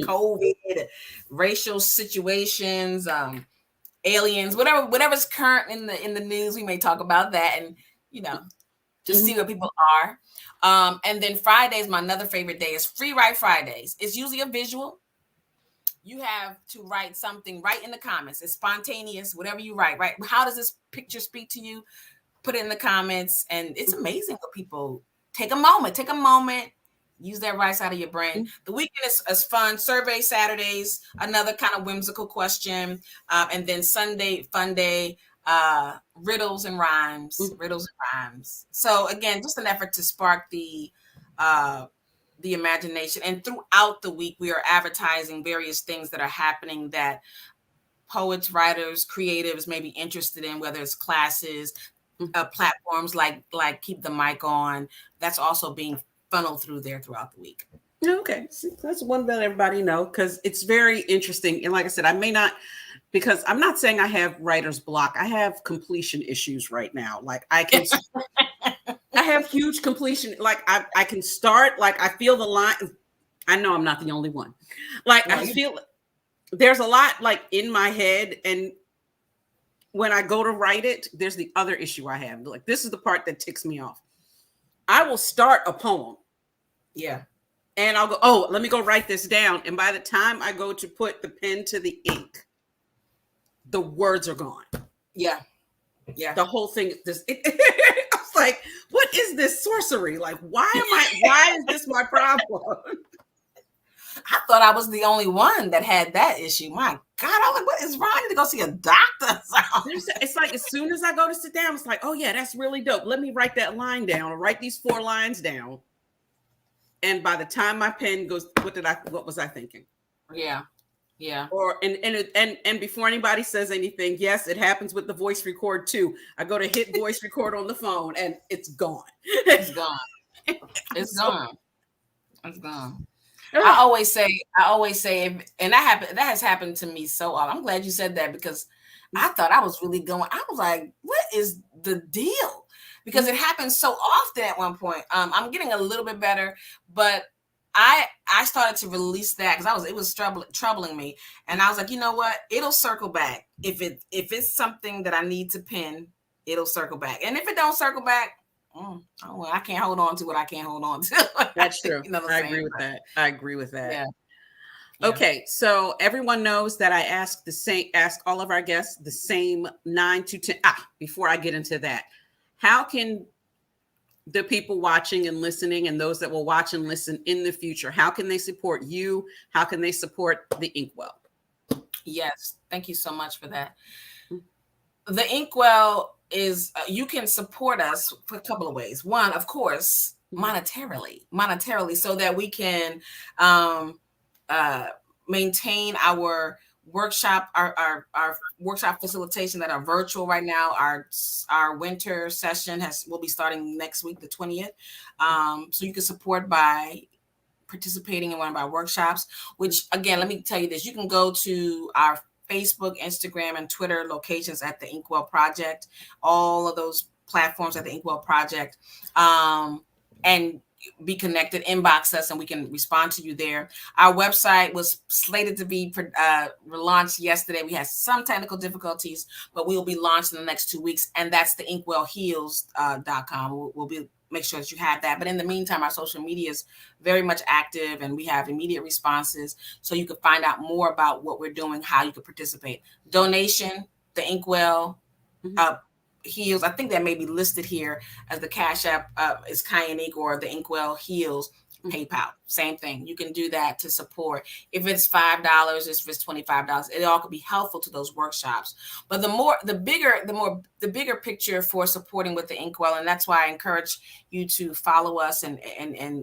COVID, racial situations, aliens, whatever's current in the news. We may talk about that, and just see where people are. And then Fridays, my another favorite day, is Free Write Fridays. It's usually a visual. You have to write something right in the comments. It's spontaneous, whatever you write, right? How does this picture speak to you? Put it in the comments. And it's amazing what people take a moment, use that right side of your brain. The weekend is fun. Survey Saturdays, another kind of whimsical question. And then Sunday, fun day, riddles and rhymes. So again, just an effort to spark the imagination. And throughout the week, we are advertising various things that are happening that poets, writers, creatives may be interested in, whether it's classes, platforms like Keep the Mic On. That's also being funneled through there throughout the week. Okay, so that's one that everybody know, because it's very interesting. And like I said, I may not, because I'm not saying I have writer's block. I have completion issues right now. Like I have huge completion. Like I can start, like I feel the line. I know I'm not the only one. Like I feel there's a lot like in my head, and when I go to write it, there's the other issue I have. Like this is the part that ticks me off. I will start a poem. Yeah. And I'll go, oh, let me go write this down. And by the time I go to put the pen to the ink, the words are gone. Yeah. The whole thing is I was like, what is this sorcery? Like, why is this my problem? I thought I was the only one that had that issue. My God, I was like, what is wrong? I need to go see a doctor. It's like, as soon as I go to sit down, it's like, oh yeah, that's really dope. Let me write that line down, or write these 4 lines down. And by the time my pen goes, what was I thinking? Yeah. Yeah. Or and before anybody says anything, yes, it happens with the voice record too. I go to hit voice record on the phone and it's gone. It's gone. It's So- gone. It's gone. I always say, and that has happened to me so often. I'm glad you said that, because I thought I was really going. I was like, what is the deal? Because it happens so often at one point. I'm getting a little bit better, but I started to release that because it was troubling me, and I was like, you know what? It'll circle back. If it's something that I need to pin, it'll circle back. And if it don't circle back, oh, well, I can't hold on to what I can't hold on to. That's true. You know what I'm I saying? agree with that. I agree with that. Yeah. Okay, so everyone knows that I ask all of our guests the same 9 to 10. Before I get into that, how can the people watching and listening, and those that will watch and listen in the future, how can they support you? How can they support the Inkwell? Yes, thank you so much for that. The Inkwell is, you can support us for a couple of ways. One, of course, monetarily, so that we can maintain our workshop, our workshop facilitation that are virtual right now. Our winter session will be starting next week, the 20th. So you can support by participating in one of our workshops, which, again, let me tell you this, you can go to our Facebook, Instagram, and Twitter locations at the Inkwell Project, all of those platforms at the Inkwell Project, and be connected, inbox us, and we can respond to you there. Our website was slated to be relaunched yesterday. We had some technical difficulties, but we will be launched in the next 2 weeks, and that's the inkwellheals.com. We'll be make sure that you have that. But in the meantime, our social media is very much active, and we have immediate responses, so you can find out more about what we're doing, how you can participate. Donation, the Inkwell Heals. I think that may be listed here as the Cash App is Kiane, or the Inkwell Heals PayPal. Same thing. You can do that to support. If it's $5, if it's $25, it all could be helpful to those workshops. But the bigger picture for supporting with the Inkwell, and that's why I encourage you to follow us and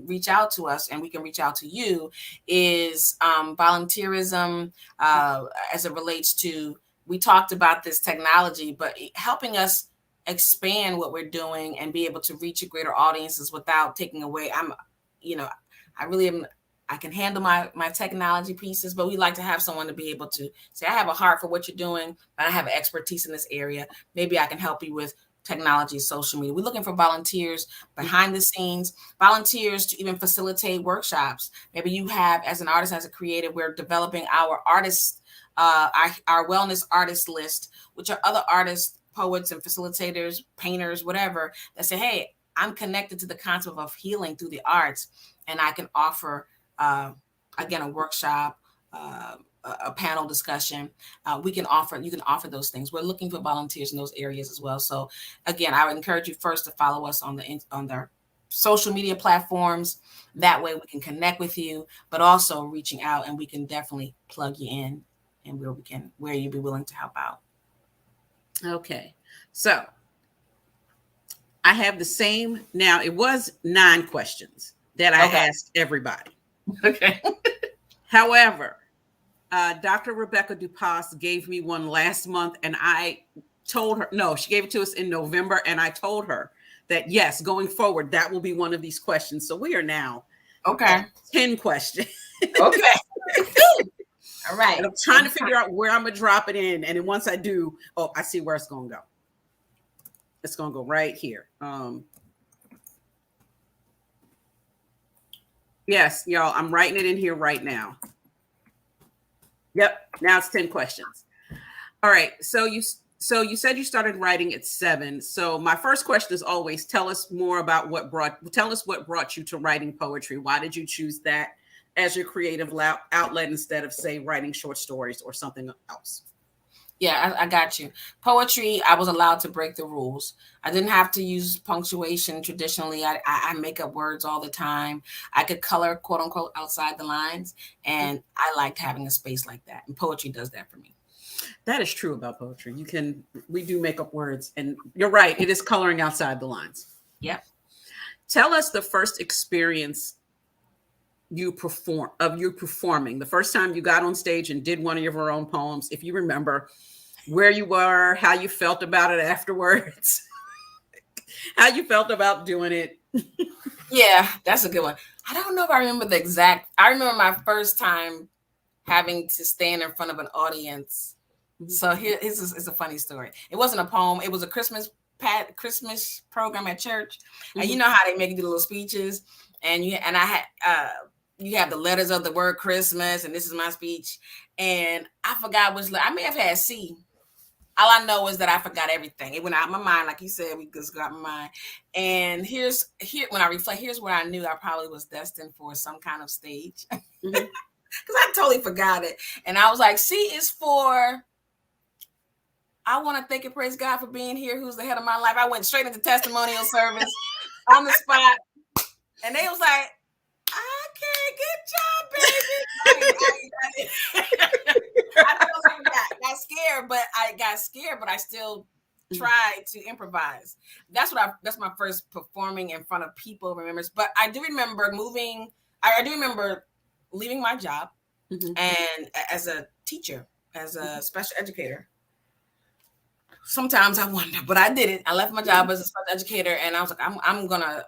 reach out to us, and we can reach out to you, is volunteerism as it relates to, we talked about this technology, but helping us expand what we're doing and be able to reach a greater audiences without taking away. I can handle my technology pieces, but we like to have someone to be able to say, I have a heart for what you're doing, but I have expertise in this area. Maybe I can help you with technology, social media. We're looking for volunteers behind the scenes, volunteers to even facilitate workshops. Maybe you have, as an artist, as a creative, we're developing our artists, our wellness artist list, which are other artists, poets, and facilitators, painters, whatever, that say, hey, I'm connected to the concept of healing through the arts, and I can offer, again, a workshop, a panel discussion. You can offer those things. We're looking for volunteers in those areas as well. So again, I would encourage you first to follow us on their social media platforms. That way we can connect with you, but also reaching out, and we can definitely plug you in, and where you'd be willing to help out. Okay. So I have the same, now it was 9 questions that I asked everybody. Okay. However, Dr. Rebecca Dupas gave me one last month, and I told her, no, she gave it to us in November, and I told her that, yes, going forward, that will be one of these questions. So we are now at 10 questions. Okay. All right. And I'm trying to figure out where I'm going to drop it in. And then once I do, I see where it's going to go. It's going to go right here. Yes, y'all, I'm writing it in here right now. Yep. Now it's 10 questions. All right. So you said you started writing at 7. So my first question is always, tell us what brought you to writing poetry. Why did you choose that as your creative outlet instead of, say, writing short stories or something else? Yeah, I got you. Poetry, I was allowed to break the rules. I didn't have to use punctuation traditionally. I make up words all the time. I could color, quote unquote, outside the lines. And I liked having a space like that. And poetry does that for me. That is true about poetry. We do make up words. And you're right. It is coloring outside the lines. Yeah. Tell us the first experience you performing, the first time you got on stage and did one of your own poems, if you remember where you were, how you felt about it afterwards, how you felt about doing it. Yeah, that's a good one. I don't know if I remember the exact. I remember my first time having to stand in front of an audience. So here is a funny story. It wasn't a poem. It was a Christmas program at church, and you know how they make you do little speeches, and I had you have the letters of the word Christmas, and this is my speech, and I forgot which. I may have had C. All I know is that I forgot everything. It went out of my mind, like you said. We just got my mind. And when I reflect, here's where I knew I probably was destined for some kind of stage, because I totally forgot it. And I was like, C is for, I want to thank and praise God for being here, who's the head of my life. I went straight into testimonial service on the spot. And they was like, okay, good job, baby. I got scared, but I still tried to improvise. That's my first performing in front of people remembers. But I do remember leaving my job and as a teacher, as a special educator. Sometimes I wonder, but I did it. I left my job as a special educator, and I was like, I'm going to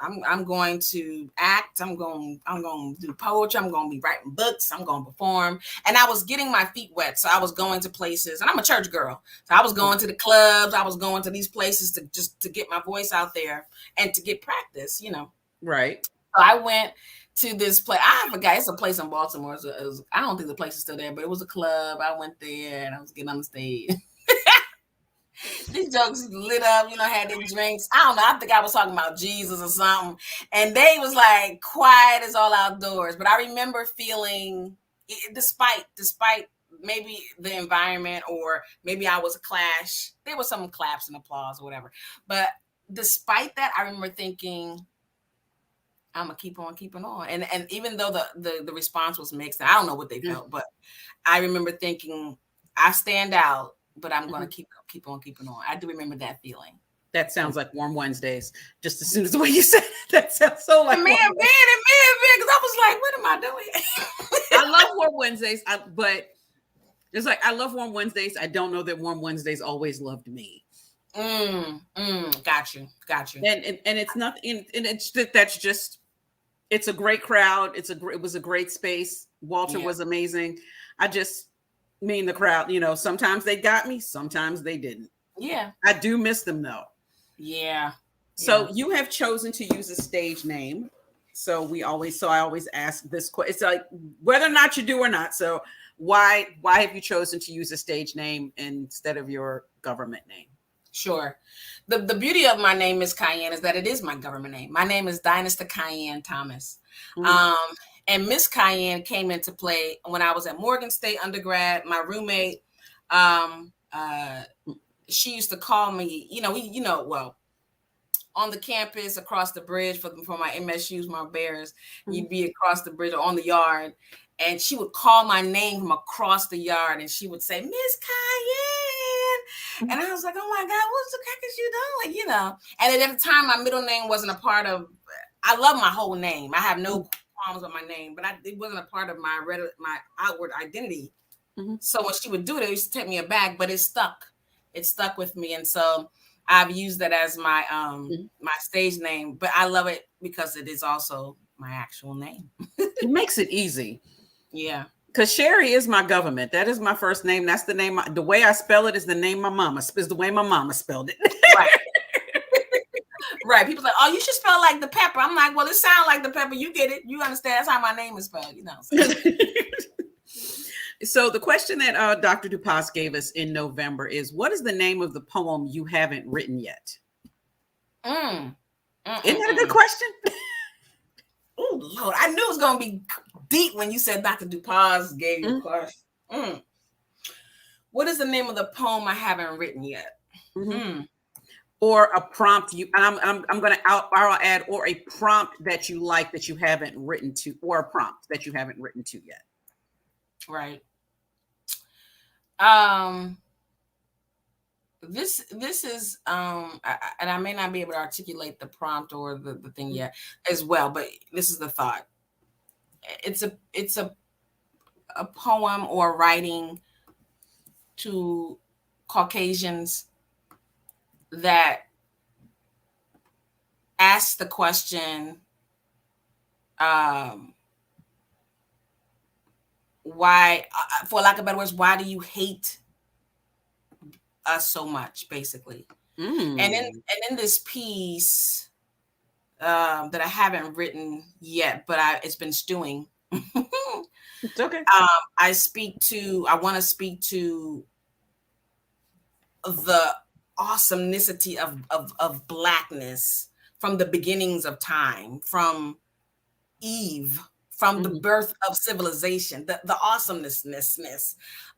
act. I'm going to do poetry. I'm going to be writing books. I'm going to perform. And I was getting my feet wet, so I was going to places. And I'm a church girl, so I was going to the clubs. I was going to these places to get my voice out there and to get practice. Right. So I went to this place. I forgot. It's a place in Baltimore. I don't think the place is still there, but it was a club. I went there, and I was getting on the stage. These jokes lit up, had their drinks. I don't know. I think I was talking about Jesus or something. And they was like quiet as all outdoors. But I remember feeling, despite maybe the environment, or maybe I was a clash, there was some claps and applause or whatever. But despite that, I remember thinking, I'm gonna keep on keeping on. And even though the response was mixed, and I don't know what they felt, but I remember thinking, I stand out, but I'm going to keep on keeping on. I do remember that feeling. That sounds like Warm Wednesdays. Just as soon as the way you said it, that sounds so like. It may have been, because I was like, what am I doing? I love Warm Wednesdays, but it's like, I love Warm Wednesdays. I don't know that Warm Wednesdays always loved me. Got you. And it's not, and that's just, it's a great crowd. It was a great space. Walter was amazing. Me and the crowd, sometimes they got me, sometimes they didn't. Yeah. I do miss them though. Yeah. So you have chosen to use a stage name. So I always ask this question. It's like whether or not you do or not. So why have you chosen to use a stage name instead of your government name? Sure. The beauty of my name, Miss Kiane, is that it is my government name. My name is Dynasty Kiane Thomas. And Miss Kiane came into play when I was at Morgan State undergrad. My roommate, she used to call me, on the campus across the bridge for my MSUs, my Bears, you'd be across the bridge or on the yard, and she would call my name from across the yard, and she would say, Miss Kiane. And I was like, oh my God, what the heck is you doing? And at the time, my middle name wasn't a part of, I love my whole name. I have no problems with my name, but it wasn't a part of my outward identity. So when she would do it used to take me aback, but it stuck with me. And so I've used that as my my stage name, but I love it because it is also my actual name. It makes it easy. Yeah. Because Sherri is my government. That is my first name. That's the name. The way I spell it is the name my mama is the way my mama spelled it. Right. Right. People like, oh, you should spell like the pepper. I'm like, well, it sounds like the pepper. You get it. You understand? That's how my name is spelled. So the question that Dr. Dupas gave us in November is, what is the name of the poem you haven't written yet? Isn't that a good question? Oh, Lord. I knew it was going to be deep when you said Dr. Dupas gave you a question. What is the name of the poem I haven't written yet? Or a prompt I'm going to I'll add, or a prompt that you like that you haven't written to, or a prompt that you haven't written to yet. Right. This is and I may not be able to articulate the prompt or the thing yet as well, but this is the thought. it's a poem or writing to Caucasians that asks the question, why, for lack of better words, why do you hate us so much, basically? And in this piece that I haven't written yet, but it's been stewing. It's okay. I want to speak to the awesomeness of Blackness from the beginnings of time, from Eve, from the birth of civilization, the awesomeness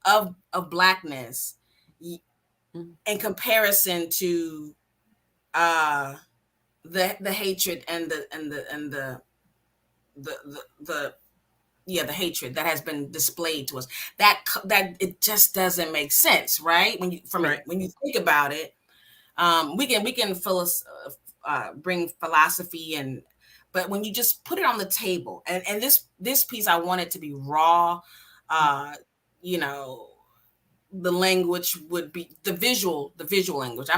of Blackness in comparison to the hatred and the hatred that has been displayed to us. That it just doesn't make sense, right? When you think about it, we can bring philosophy but when you just put it on the table, and this piece, I want it to be raw. The language would be the visual language.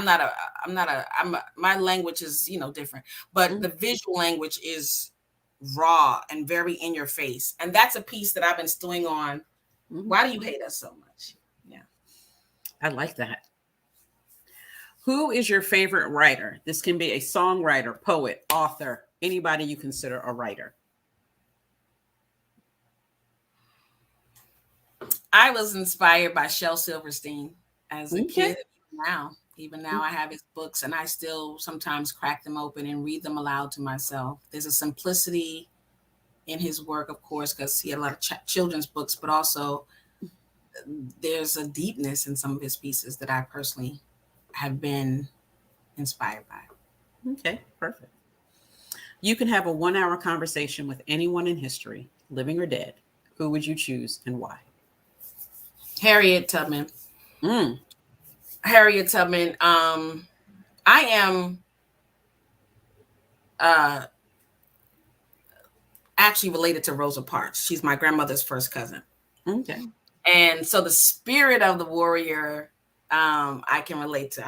My language is, different, but the visual language is raw and very in your face. And that's a piece that I've been stewing on. Why do you hate us so much? Yeah. I like that. Who is your favorite writer? This can be a songwriter, poet, author, anybody you consider a writer. I was inspired by Shel Silverstein as a kid. Even now I have his books, and I still sometimes crack them open and read them aloud to myself. There's a simplicity in his work, of course, because he had a lot of children's books, but also there's a deepness in some of his pieces that I personally have been inspired by. Okay, perfect. You can have a 1-hour conversation with anyone in history, living or dead. Who would you choose and why? Harriet Tubman. Harriet Tubman. I am actually related to Rosa Parks. She's my grandmother's first cousin. Okay. And so the spirit of the warrior, I can relate to.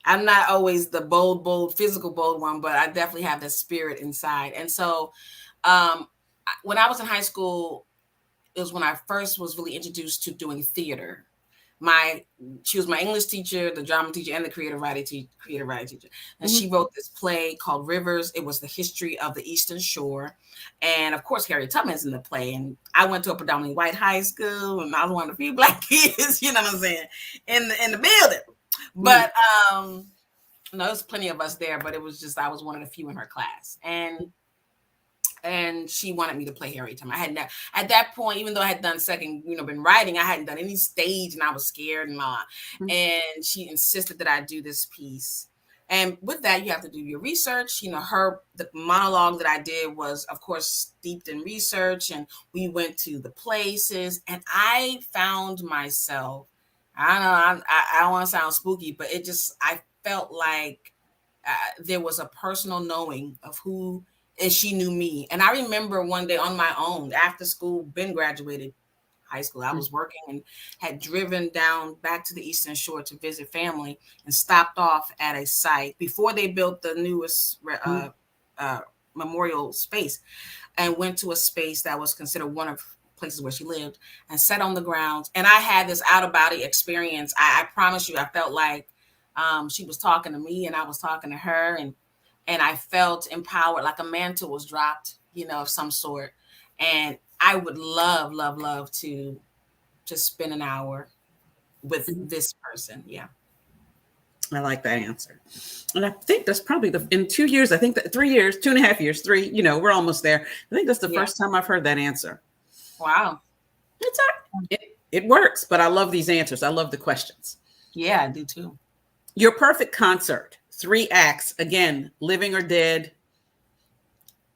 I'm not always the bold, physical bold one, but I definitely have the spirit inside. And so when I was in high school, it was when I first was really introduced to doing theater. She was my English teacher, the drama teacher, and the creative writing teacher. And she wrote this play called Rivers. It was the history of the Eastern Shore. And of course, Harriet Tubman's in the play. And I went to a predominantly white high school, and I was one of the few Black kids, you know what I'm saying, in the building. But there's plenty of us there, but it was just, I was one of the few in her class. And she wanted me to play Harriet Tubman. I had not, at that point, even though I had done been writing, I hadn't done any stage, and I was scared and all. And she insisted that I do this piece. And with that, you have to do your research. The monologue that I did was, of course, steeped in research, and we went to the places, and I found myself, I don't want to sound spooky, but I felt like there was a personal knowing of who, and she knew me. And I remember one day on my own, after school, been graduated high school, I was working and had driven down back to the Eastern Shore to visit family, and stopped off at a site before they built the newest memorial space, and went to a space that was considered one of places where she lived, and sat on the ground. And I had this out of body experience. I promise you, I felt like she was talking to me and I was talking to her, and I felt empowered, like a mantle was dropped, of some sort. And I would love, love, love to just spend an hour with this person. Yeah. I like that answer. And I think that's probably in 2 years, I think that 3 years, 2.5 years, 3, we're almost there. I think that's the first time I've heard that answer. Wow. It works, but I love these answers. I love the questions. Yeah, I do too. Your perfect concert, 3 acts, again, living or dead.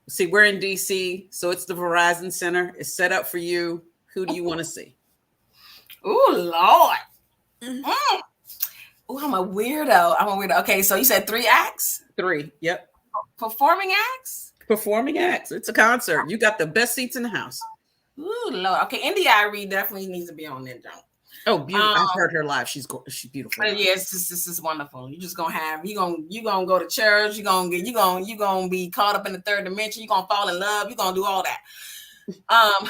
See, we're in DC, so it's the Verizon Center. It's set up for you. Who do you want to see? Oh, Lord. Oh, I'm a weirdo. Okay, so you said 3 acts? 3, yep. Performing acts? Performing acts. It's a concert. You got the best seats in the house. Ooh, Lord. Okay, India.Arie definitely needs to be on that jump. Oh, beautiful! I've heard her live. She's beautiful. Yeah, this is wonderful. You just gonna have you gonna go to church. You gonna be caught up in the third dimension. You gonna fall in love. You gonna do all that.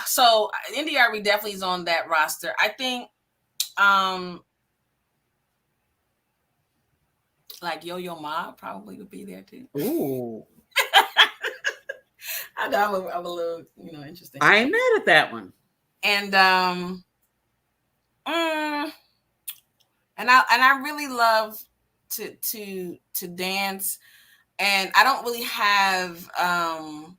So India.Arie definitely is on that roster. I think, like Yo-Yo Ma probably would be there too. Ooh. I'm a little, interesting. I ain't mad at that one. And I really love to dance, and I don't really have I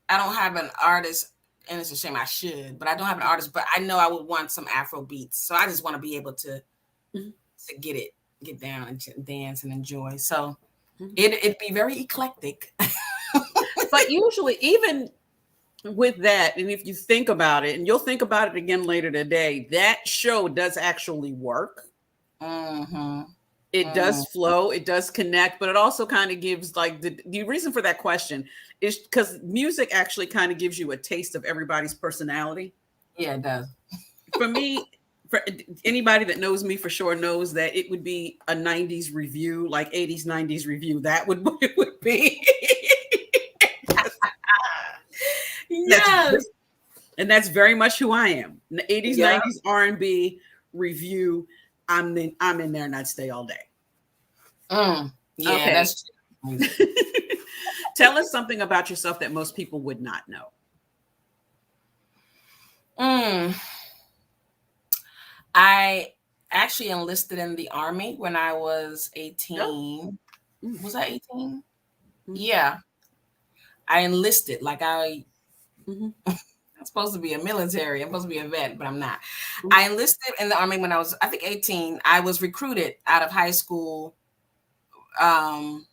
don't have an artist, and it's a shame, I should, but I don't have an artist, but I know I would want some Afro beats, so I just want to be able to get down and dance and enjoy. So it'd be very eclectic. But usually, even with that, and if you think about it, and you'll think about it again later today, that show does actually work. It does flow, it does connect, but it also kind of gives, like, the reason for that question is because music actually kind of gives you a taste of everybody's personality. Yeah, it does. For me, for anybody that knows me for sure knows that it would be a 90s review, like 80s, 90s review. That would it would be. Yes. And that's very much who I am. The 80s, 90s R&B review. I'm in there and I'd stay all day. Yeah, okay. That's true. Tell us something about yourself that most people would not know. I actually enlisted in the Army when I was 18. Oh. Was I 18? Yeah. I enlisted. Like I'm supposed to be a military. I'm supposed to be a vet, but I'm not. I enlisted in the Army when I was, I think, 18. I was recruited out of high school. And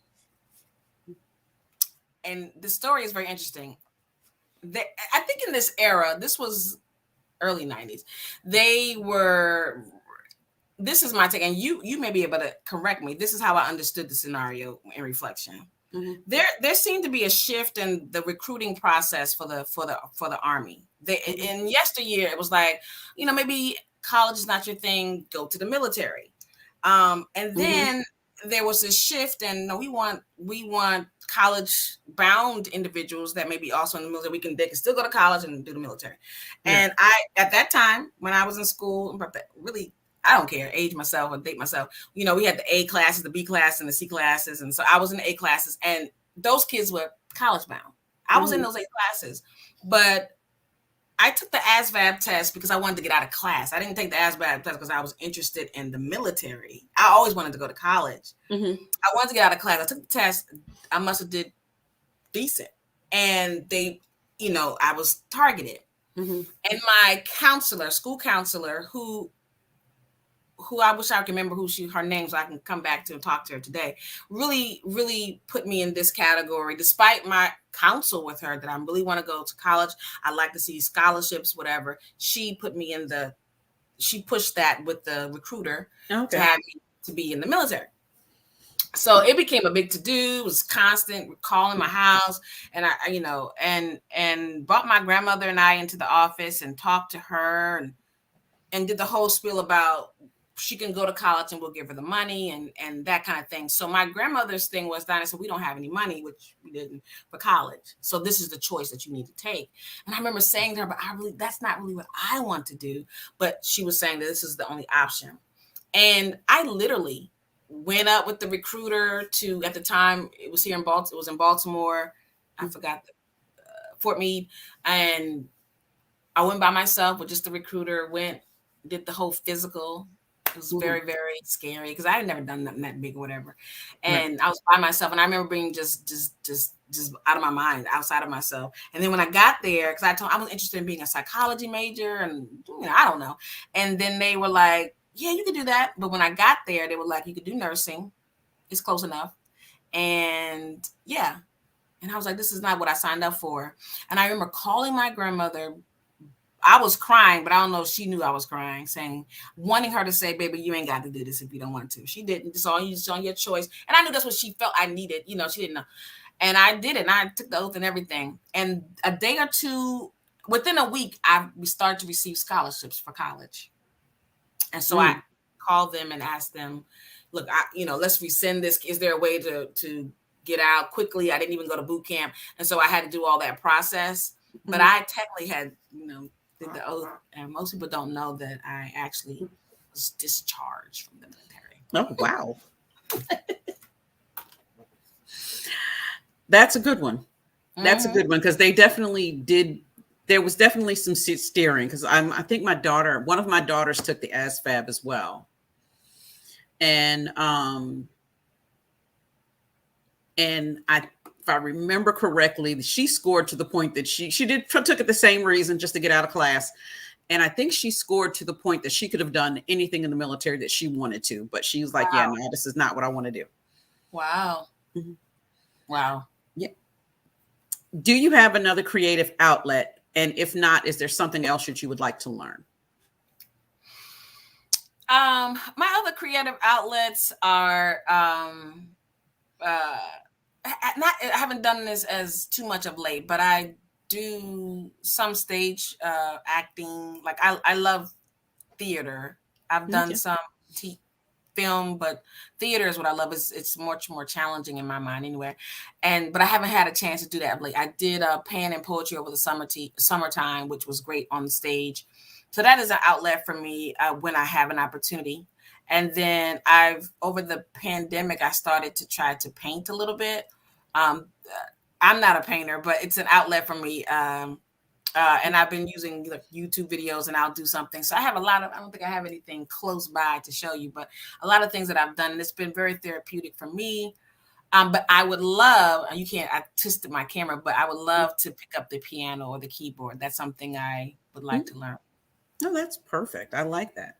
the story is very interesting. I think in this era, this was early 90s. This is my take, and you may be able to correct me. This is how I understood the scenario in reflection. There seemed to be a shift in the recruiting process for the Army. In yesteryear, it was like, maybe college is not your thing, go to the military. And then there was this shift, and no, we want college bound individuals that may be also in the military. They can still go to college and do the military. And at that time, when I was in school, I don't care, age myself or date myself. We had the A classes, the B classes, and the C classes. And so I was in the A classes, and those kids were college bound. I was in those A classes, but I took the ASVAB test because I wanted to get out of class. I didn't take the ASVAB test because I was interested in the military. I always wanted to go to college. I wanted to get out of class. I took the test. I must have did decent. And they, I was targeted. And my school counselor, who I wish I could remember her name so I can come back to and talk to her today, really, really put me in this category, despite my counsel with her that I really want to go to college. I like to see scholarships, whatever. She pushed that with the recruiter to have me to be in the military. So it became a big to-do. It was constant calling my house, and and brought my grandmother and I into the office and talked to her and did the whole spiel about she can go to college and we'll give her the money and that kind of thing. So my grandmother's thing was that I said, we don't have any money, which we didn't, for college. So this is the choice that you need to take. And I remember saying to her, but that's not really what I want to do. But she was saying that this is the only option. And I literally went up with the recruiter to, at the time it was in Baltimore. I forgot Fort Meade. And I went by myself with just the recruiter, did the whole physical. It was very, very scary because I had never done nothing that big or whatever. And I was by myself, and I remember being just out of my mind, outside of myself. And then when I got there, because I was interested in being a psychology major, and I don't know. And then they were like, yeah, you could do that. But when I got there, they were like, you could do nursing. It's close enough. And yeah. And I was like, this is not what I signed up for. And I remember calling my grandmother. I was crying, but I don't know if she knew I was crying, wanting her to say, baby, you ain't got to do this if you don't want to. She didn't. It's on your choice. And I knew that's what she felt I needed. She didn't know. And I did it. And I took the oath and everything. And a day or two, within a week, we started to receive scholarships for college. And so I called them and asked them, look, let's rescind this. Is there a way to get out quickly? I didn't even go to boot camp. And so I had to do all that process. But I technically had, did the oath. And most people don't know that I actually was discharged from the military. Oh, wow. That's a good one. That's a good one, because they definitely did. There was definitely some steering, because I think one of my daughters took the ASVAB as well. And if I remember correctly, she scored to the point that she took it the same reason, just to get out of class. And I think she scored to the point that she could have done anything in the military that she wanted to, but she was like, wow. Yeah, no, this is not what I want to do. Wow. Wow. Yeah. Do you have another creative outlet? And if not, is there something else that you would like to learn? My other creative outlets are, I haven't done this as too much of late, but I do some stage acting. Like I love theater. I've done some film, but theater is what I love. It's much more challenging in my mind anyway. But I haven't had a chance to do that late. I did pen and poetry over the summertime, which was great on the stage. So that is an outlet for me when I have an opportunity. And then over the pandemic, I started to try to paint a little bit. I'm not a painter, but it's an outlet for me. And I've been using YouTube videos, and I'll do something. So I have I don't think I have anything close by to show you, but a lot of things that I've done, and it's been very therapeutic for me. But I would love, I twisted my camera, but I would love to pick up the piano or the keyboard. That's something I would like to learn. Oh, that's perfect. I like that.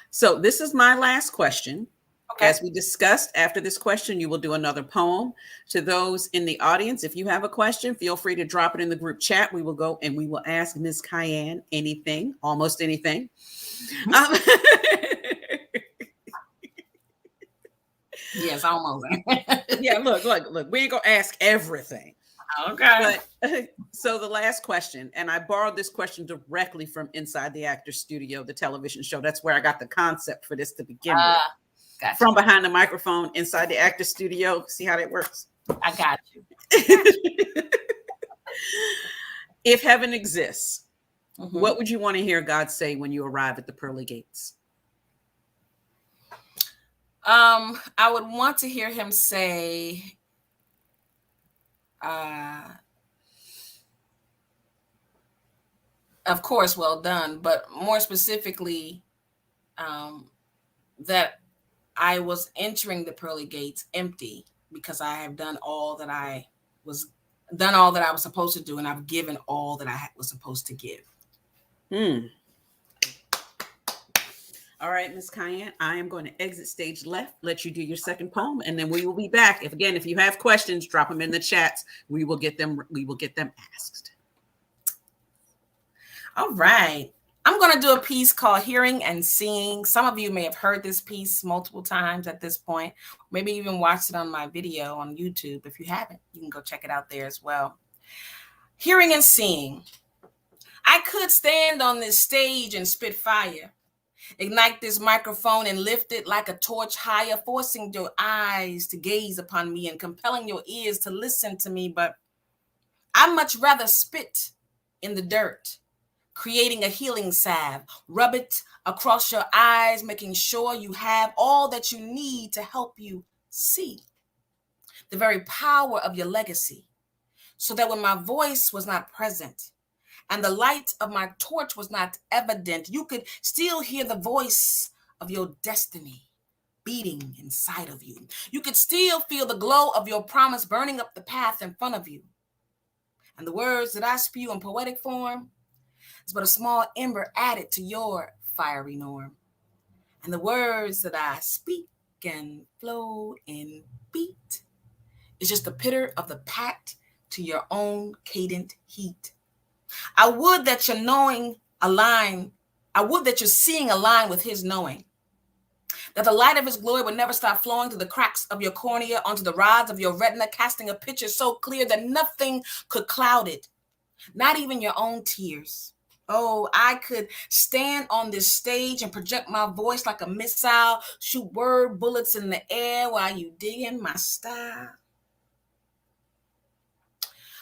So this is my last question. Okay. As we discussed, after this question, you will do another poem. To those in the audience, if you have a question, feel free to drop it in the group chat. We will go and we will ask Miss Kiane anything, almost anything. Yes, almost. Yeah, look. We ain't gonna ask everything. Okay. But, so the last question, and I borrowed this question directly from Inside the Actors Studio, the television show. That's where I got the concept for this to begin with. Gotcha. From behind the microphone, Inside the Actors Studio. See how that works? I got you. If heaven exists, what would you want to hear God say when you arrive at the pearly gates? I would want to hear him say, of course, well done, but more specifically, that I was entering the pearly gates empty because I have done all that I was supposed to do, and I've given all that I was supposed to give. All right, Miss Kiane, I am going to exit stage left, let you do your second poem, and then we will be back. If you have questions, drop them in the chats. We will get them asked. All right. I'm going to do a piece called Hearing and Seeing. Some of you may have heard this piece multiple times at this point, maybe even watched it on my video on YouTube. If you haven't, you can go check it out there as well. Hearing and Seeing. I could stand on this stage and spit fire, ignite this microphone and lift it like a torch higher, forcing your eyes to gaze upon me and compelling your ears to listen to me. But I'd much rather spit in the dirt, creating a healing salve, rub it across your eyes, making sure you have all that you need to help you see the very power of your legacy, so that when my voice was not present and the light of my torch was not evident, you could still hear the voice of your destiny beating inside of you. You could still feel the glow of your promise burning up the path in front of you. And the words that I spew in poetic form is but a small ember added to your fiery norm. And the words that I speak and flow in beat is just the pitter of the pat to your own cadent heat. I would that your knowing align. I would that your seeing align with his knowing. that the light of his glory would never stop flowing through the cracks of your cornea onto the rods of your retina, casting a picture so clear that nothing could cloud it, not even your own tears. Oh, I could stand on this stage and project my voice like a missile, shoot word bullets in the air while you dig in my style.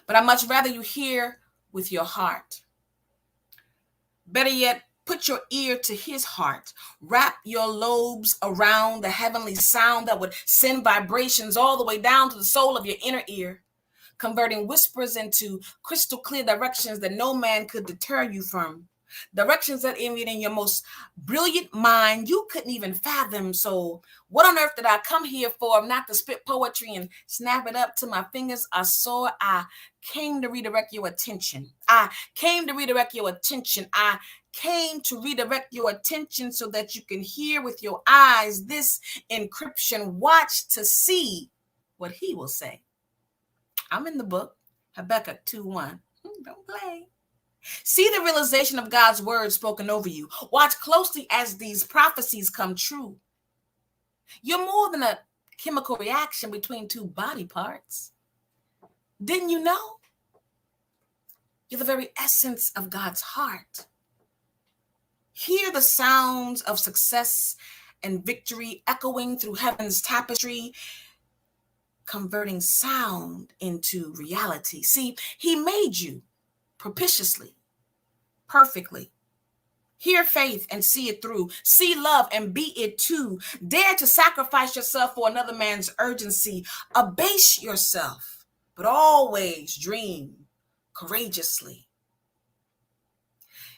But I'd much rather you hear with your heart. Better yet, put your ear to his heart. Wrap your lobes around the heavenly sound that would send vibrations all the way down to the soul of your inner ear, converting whispers into crystal clear directions that no man could deter you from. Directions that even in your most brilliant mind you couldn't even fathom. So what on earth did I come here for? If not to spit poetry and snap it up till my fingers are sore. I came to redirect your attention. I came to redirect your attention. I came to redirect your attention so that you can hear with your eyes this encryption. Watch to see what he will say. I'm in the book, Habakkuk 2:1. Don't play. See the realization of God's word spoken over you. Watch closely as these prophecies come true. You're more than a chemical reaction between two body parts. Didn't you know? You're the very essence of God's heart. Hear the sounds of success and victory echoing through heaven's tapestry, converting sound into reality. See, he made you propitiously, perfectly. Hear faith and see it through. See love and be it too. Dare to sacrifice yourself for another man's urgency. Abase yourself, but always dream courageously.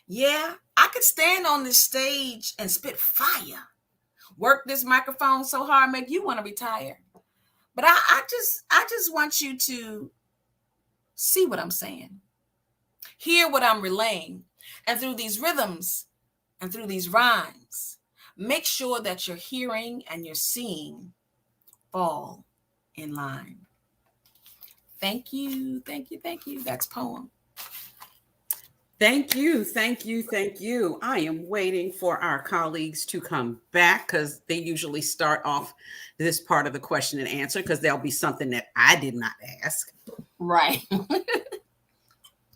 Yeah, I could stand on this stage and spit fire. Work this microphone so hard, make you want to retire. But I just want you to see what I'm saying. Hear what I'm relaying. And through these rhythms and through these rhymes, make sure that your hearing and your seeing fall in line. Thank you, thank you, thank you. That's poem. Thank you, thank you, thank you. I am waiting for our colleagues to come back because they usually start off this part of the question and answer because there'll be something that I did not ask. Right.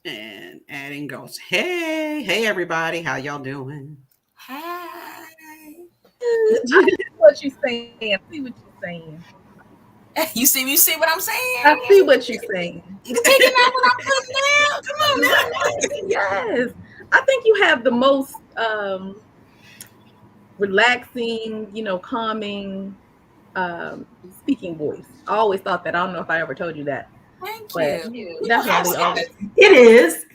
And adding goes, hey everybody, how y'all doing? Hi. I see what you're saying. I see what you're saying. You see what I'm saying? I see what you're saying. You taking out what I'm putting down? Come on now. Yes. I think you have the most relaxing, calming speaking voice. I always thought that. I don't know if I ever told you that. Thank But you. definitely always. It is.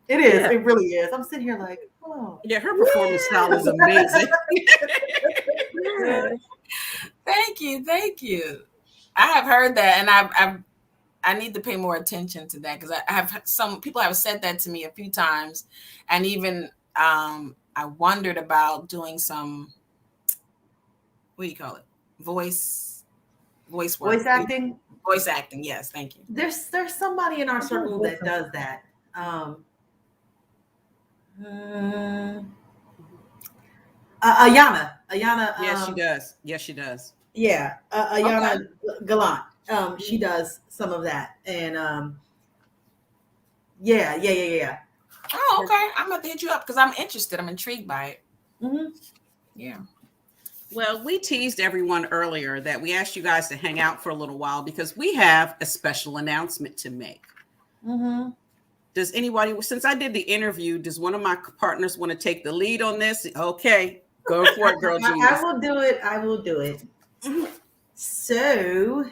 It is. Yeah. It really is. I'm sitting here like, oh. Yeah, her performance style is amazing. Yes. Thank you. I have heard that, and I need to pay more attention to that because I have some people have said that to me a few times, and even I wondered about doing some, what do you call it? Voice work. Voice acting. Voice acting. Yes, thank you. There's somebody in our circle that does that. Ayana. Yes, she does. Yeah, Ayana Gallant. She does some of that, and yeah. Oh, okay. I'm about to hit you up because I'm interested. I'm intrigued by it. Mm-hmm. Yeah. Well, we teased everyone earlier that we asked you guys to hang out for a little while because we have a special announcement to make. Mm-hmm. Does anybody, since I did the interview, does one of my partners want to take the lead on this? Okay, go for it, girl. I will do it. So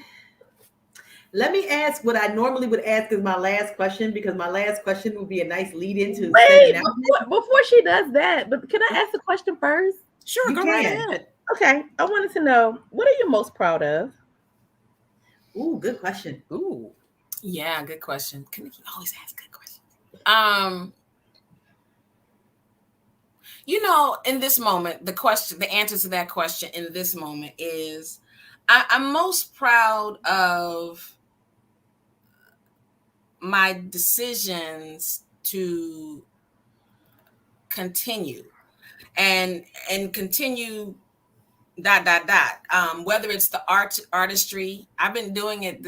let me ask what I normally would ask as my last question, because my last question would be a nice lead into. Wait, before she does that, but can I ask a question first? Sure, go right ahead. Okay, I wanted to know, what are you most proud of? Ooh, good question. Ooh. Yeah, good question. You always ask good questions. In this moment, the answer to that question in this moment is I'm most proud of my decisions to continue and continue Whether it's the artistry, I've been doing it,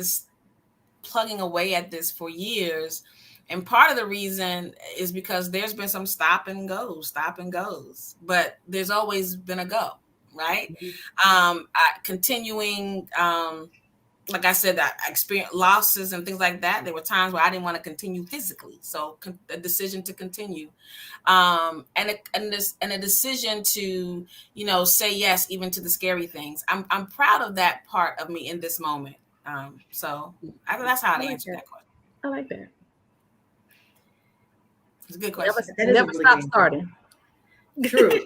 plugging away at this for years. And part of the reason is because there's been some stop and goes, but there's always been a go, right? Continuing, like I said, I experienced losses and things like that. There were times where I didn't want to continue physically. So a decision to continue, and a decision to, say yes, even to the scary things. I'm proud of that part of me in this moment. So that's how I'd answer that question. I like that. It's a good question. Never stop starting. True.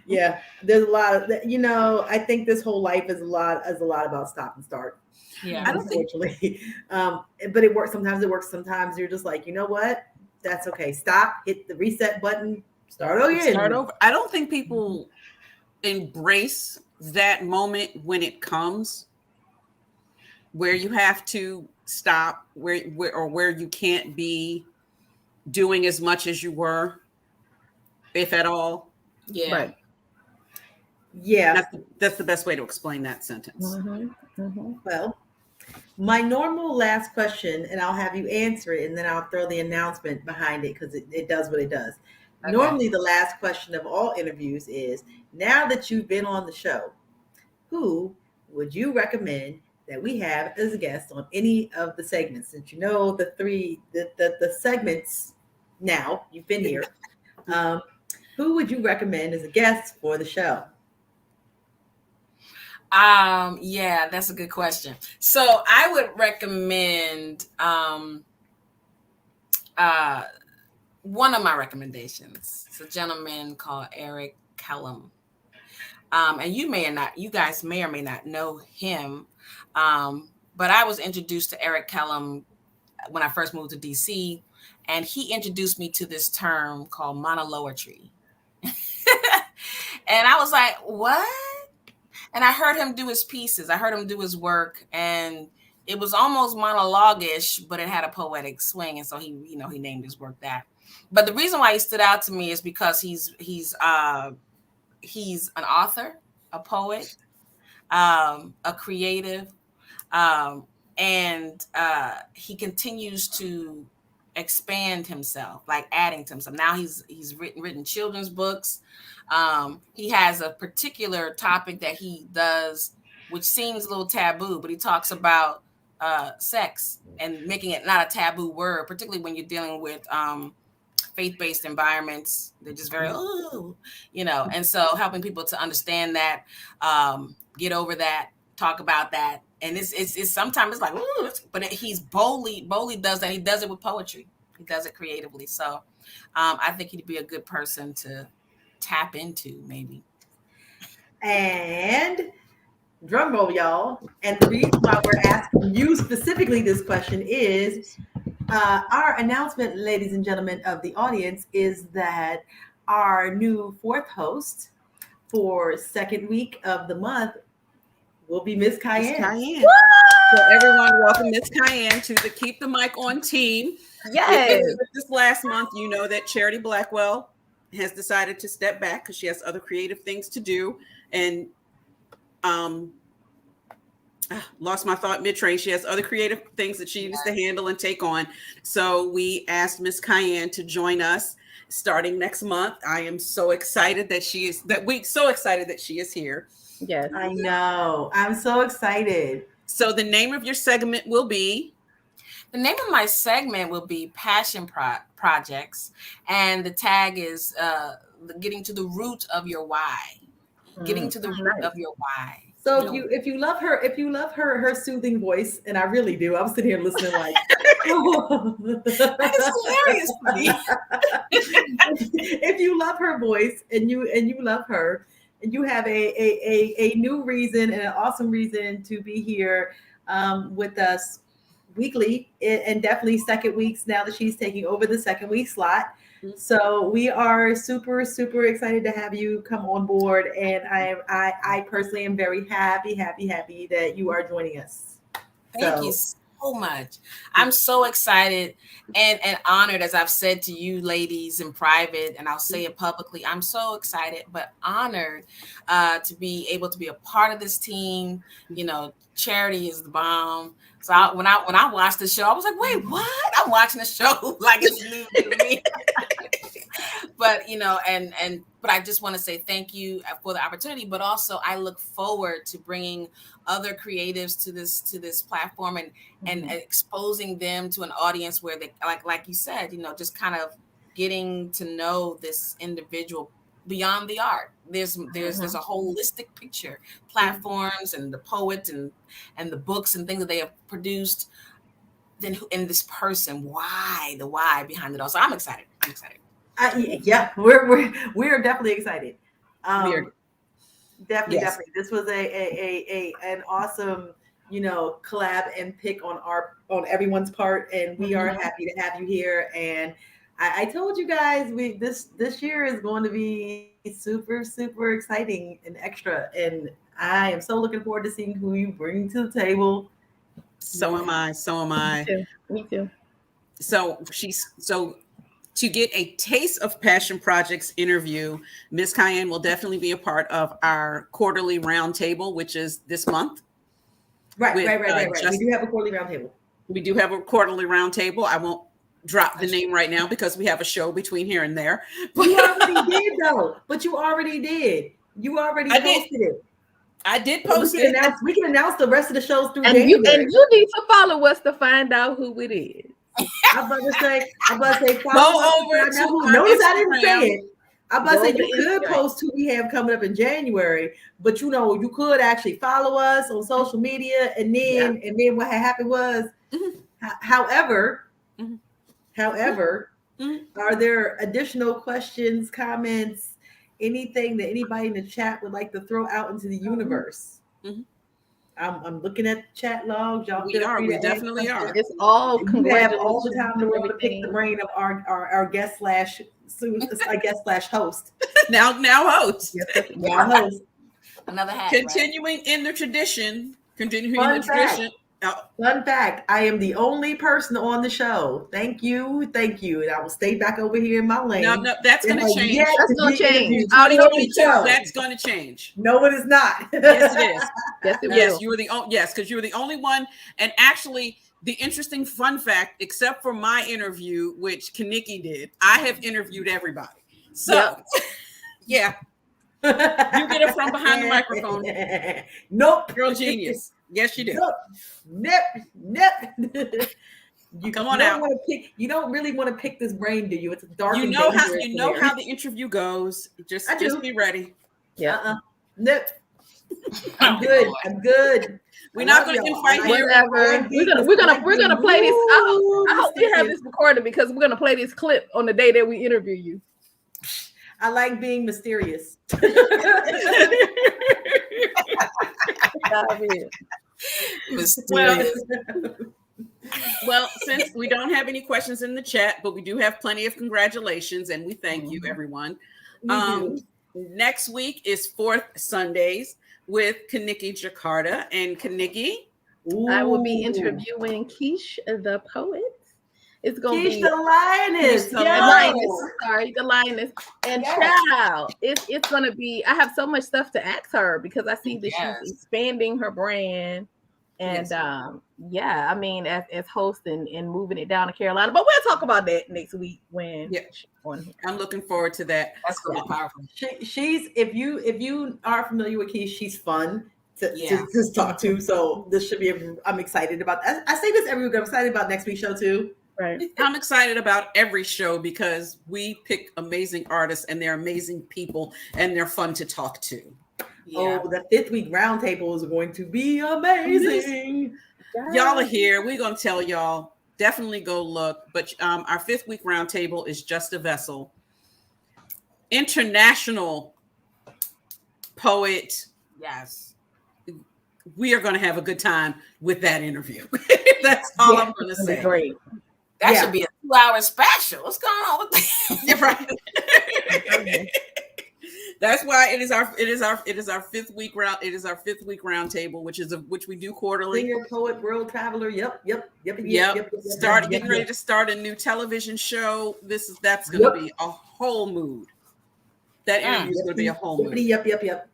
Yeah, there's a lot of that. I think this whole life is a lot about stop and start. Yeah, unfortunately. But it works. Sometimes it works. Sometimes you're just like, you know what? That's okay. Stop. Hit the reset button. Start over. I don't think people embrace that moment when it comes, where you have to stop, where you can't be doing as much as you were, if at all. Yeah. Right. Yeah. That's the best way to explain that sentence. Well, my normal last question, and I'll have you answer it, and then I'll throw the announcement behind it because it does what it does. Okay. Normally, the last question of all interviews is, now that you've been on the show, who would you recommend that we have as a guest on any of the segments? Since you know the segments now, you've been here. Who would you recommend as a guest for the show? Yeah, that's a good question. So I would recommend one of my recommendations. It's a gentleman called Eric Kellum. And you guys may or may not know him. But I was introduced to Eric Kellum when I first moved to DC, and he introduced me to this term called monoloetry. And I was like, what? And I heard him do his pieces. I heard him do his work, and it was almost monologue-ish, but it had a poetic swing. And so he named his work that. But the reason why he stood out to me is because he's an author, a poet, a creative, and he continues to expand himself, like adding to himself. Now he's written children's books. He has a particular topic that he does, which seems a little taboo, but he talks about sex and making it not a taboo word, particularly when you're dealing with faith-based environments. They're just very, and so helping people to understand that, get over that, talk about that. And it's sometimes it's like, ooh, but he's boldly does that. He does it with poetry. He does it creatively. So I think he'd be a good person to tap into, maybe. And drum roll, y'all. And the reason why we're asking you specifically this question is our announcement, ladies and gentlemen of the audience, is that our new fourth host for second week of the month will be Miss Kiane. So everyone, welcome Miss Kiane to the Keep the Mic On team. Yes. This last month, you know that Charity Blackwell has decided to step back because she has other creative things to do. And lost my thought mid-train. She has other creative things that she needs to handle and take on. So we asked Miss Kiane to join us starting next month. I am so excited that she is here. Yes. I know. I'm so excited. So the name of your segment will be? The name of my segment will be Passion Projects. And the tag is getting to the root of your why. Getting to the root of your why. So if you love her soothing voice, and I really do, I'm sitting here listening like, oh. That is hilarious for me. If you love her voice and you love her, and you have a new reason and an awesome reason to be here with us weekly, and definitely second weeks now that she's taking over the second week slot. So we are super, super excited to have you come on board. And I personally am very happy that you are joining us. Thank you so much. I'm so excited and honored, as I've said to you ladies in private, and I'll say it publicly. I'm so excited but honored to be able to be a part of this team. You know, Charity is the bomb. So when I watched the show, I was like, wait, what? I'm watching the show like it's new to me. But you know, but I just want to say thank you for the opportunity. But also, I look forward to bringing other creatives to this platform and exposing them to an audience where they like you said, you know, just kind of getting to know this individual beyond the art. There's a holistic picture, platforms and the poets and the books and things that they have produced. Then in this person, the why behind it all. So I'm excited. Yeah, we're definitely excited. Definitely. This was an awesome, you know, collab and pick on everyone's part, and we are happy to have you here. And I told you guys this year is going to be super, super exciting and extra, and I am so looking forward to seeing who you bring to the table. So am I. Me too. So to get a taste of Passion Projects interview, Miss Kiane will definitely be a part of our quarterly roundtable, which is this month. Right. We do have a quarterly roundtable. We do have a quarterly roundtable. I won't drop the name right now because we have a show between here and there. You already did, though. But you already did. You already posted it. I did post it. We can announce the rest of the shows through and you need to follow us to find out who it is. I'm about to say, go over to notice I didn't say it. I'm about to say you could Instagram. Post who we have coming up in January, but you know, you could actually follow us on social media, and then what happened was, however, are there additional questions, comments, anything that anybody in the chat would like to throw out into the universe? I'm looking at the chat logs. Y'all, we definitely are. It's all we have all the time in the world to pick the brain of our guest slash host. now host. Now host. Another hat. Continuing in the tradition. Fun fact, I am the only person on the show. Thank you. And I will stay back over here in my lane. No, that's going to change. That's going to change. That's going to change. No, it is not. Yes, it is. Yes, it will. Yes, you were because you were the only one. And actually, the interesting fun fact, except for my interview, which Kaniki did, I have interviewed everybody. So, yeah. You get it from behind the microphone. Nope. Girl genius. Yes, you do. Nope. Come on out. You don't really want to pick this brain, do you? It's dark. You know how the interview goes. Just be ready. Yeah. Nope. I'm good. We're not going to invite here. We're gonna play this. I hope we have this recorded because we're gonna play this clip on the day that we interview you. I like being mysterious. Well, since we don't have any questions in the chat, but we do have plenty of congratulations, and we thank you, everyone. Next week is Fourth Sundays with Kaniki Jakarta, and Kaniki, I will be interviewing Keish the poet. It's going to be the lioness. The lioness. And child, it's going to be. I have so much stuff to ask her because I see that she's expanding her brand, and I mean, as host and moving it down to Carolina. But we'll talk about that next week when. She's on here. I'm looking forward to that. That's going to be powerful. She's if you are familiar with Keish, she's fun to talk to. So this should be. I'm excited about that. I say this every week. I'm excited about next week's show too. Right. I'm excited about every show because we pick amazing artists and they're amazing people and they're fun to talk to. Yeah. Oh, the 5th week roundtable is going to be amazing. Y'all are here. We're going to tell y'all. Definitely go look. But our 5th week roundtable is Just a Vessel. International poet. Yes. We are going to have a good time with that interview. That's all I'm going to say. Great. That should be a 2-hour special. What's going on with that? You're right. That's why it is our fifth week round table, which we do quarterly. Singer, poet, world traveler. Yep. Getting ready to start a new television show. That's going to be a whole mood. That interview is going to be a whole mood. Yep.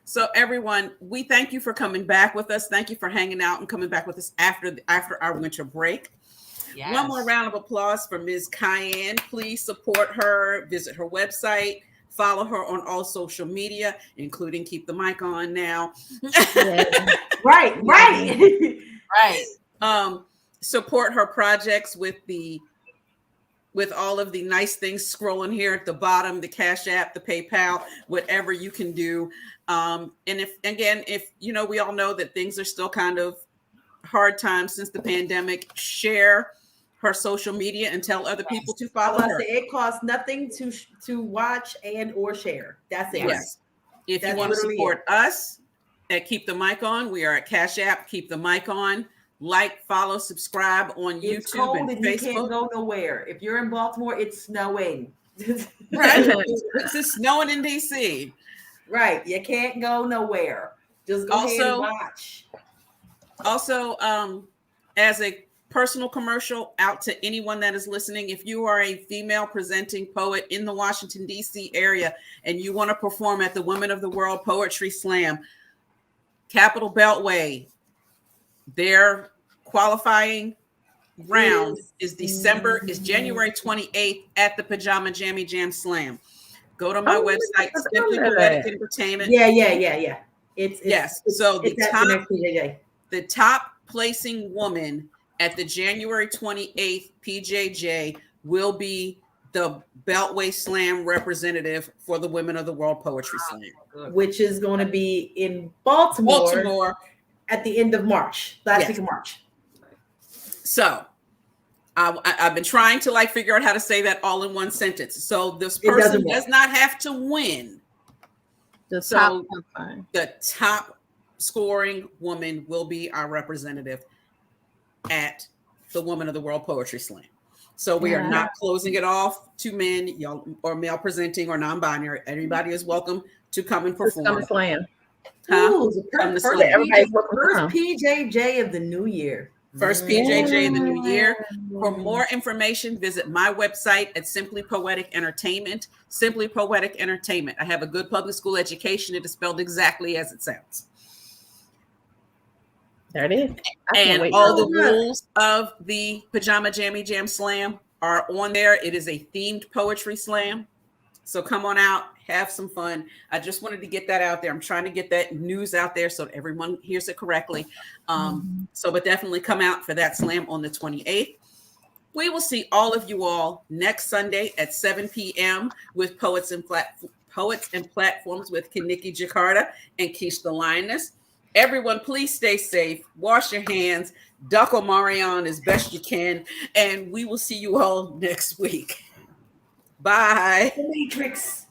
So everyone, we thank you for coming back with us. Thank you for hanging out and coming back with us after our winter break. Yes. One more round of applause for Ms. Kiane. Please support her. Visit her website. Follow her on all social media, including Keep the Mic On Now. Right. Support her projects with all of the nice things scrolling here at the bottom, the Cash App, the PayPal, whatever you can do. And if we all know that things are still kind of hard times since the pandemic, share her social media and tell other people to follow her. It costs nothing to watch and or share. That's it. Yes. If you want to support us at Keep the Mic On, we are at Cash App, Keep the Mic On. Like, follow, subscribe on it's YouTube cold and and Facebook. You can't go nowhere. If you're in Baltimore, it's snowing. Right. It's snowing in DC. Right. You can't go nowhere. Just go ahead and watch. Also, as a personal commercial out to anyone that is listening, if you are a female presenting poet in the Washington, D.C. area and you want to perform at the Women of the World Poetry Slam, Capital Beltway, their qualifying round is January 28th at the Pajama Jammy Jam Slam. Go to my website, Simply Poetic Entertainment. Yeah. So the top placing woman at the January 28th PJJ will be the Beltway Slam representative for the Women of the World Poetry Slam, which is going to be in Baltimore at the end of March, last week of March. So I've been trying to figure out how to say that all in one sentence. So this person does not have to win. The top scoring woman will be our representative at the Women of the World Poetry Slam. So we are not closing it off to men, or male presenting or non-binary. Everybody is welcome to come and perform. Come to slam. First PJJ of the new year. First PJJ in the new year. For more information, visit my website at Simply Poetic Entertainment. Simply Poetic Entertainment. I have a good public school education. It is spelled exactly as it sounds. There it is. And all the rules of the Pajama Jammy Jam Slam are on there. It is a themed poetry slam. So come on out, have some fun. I just wanted to get that out there. I'm trying to get that news out there so everyone hears it correctly. But definitely come out for that slam on the 28th. We will see all of you all next Sunday at 7 p.m. with Poets and Platforms with Kaniki Jakarta and Keish the Lioness. Everyone, please stay safe. Wash your hands. Duck Omarion as best you can. And we will see you all next week. Bye. The Matrix.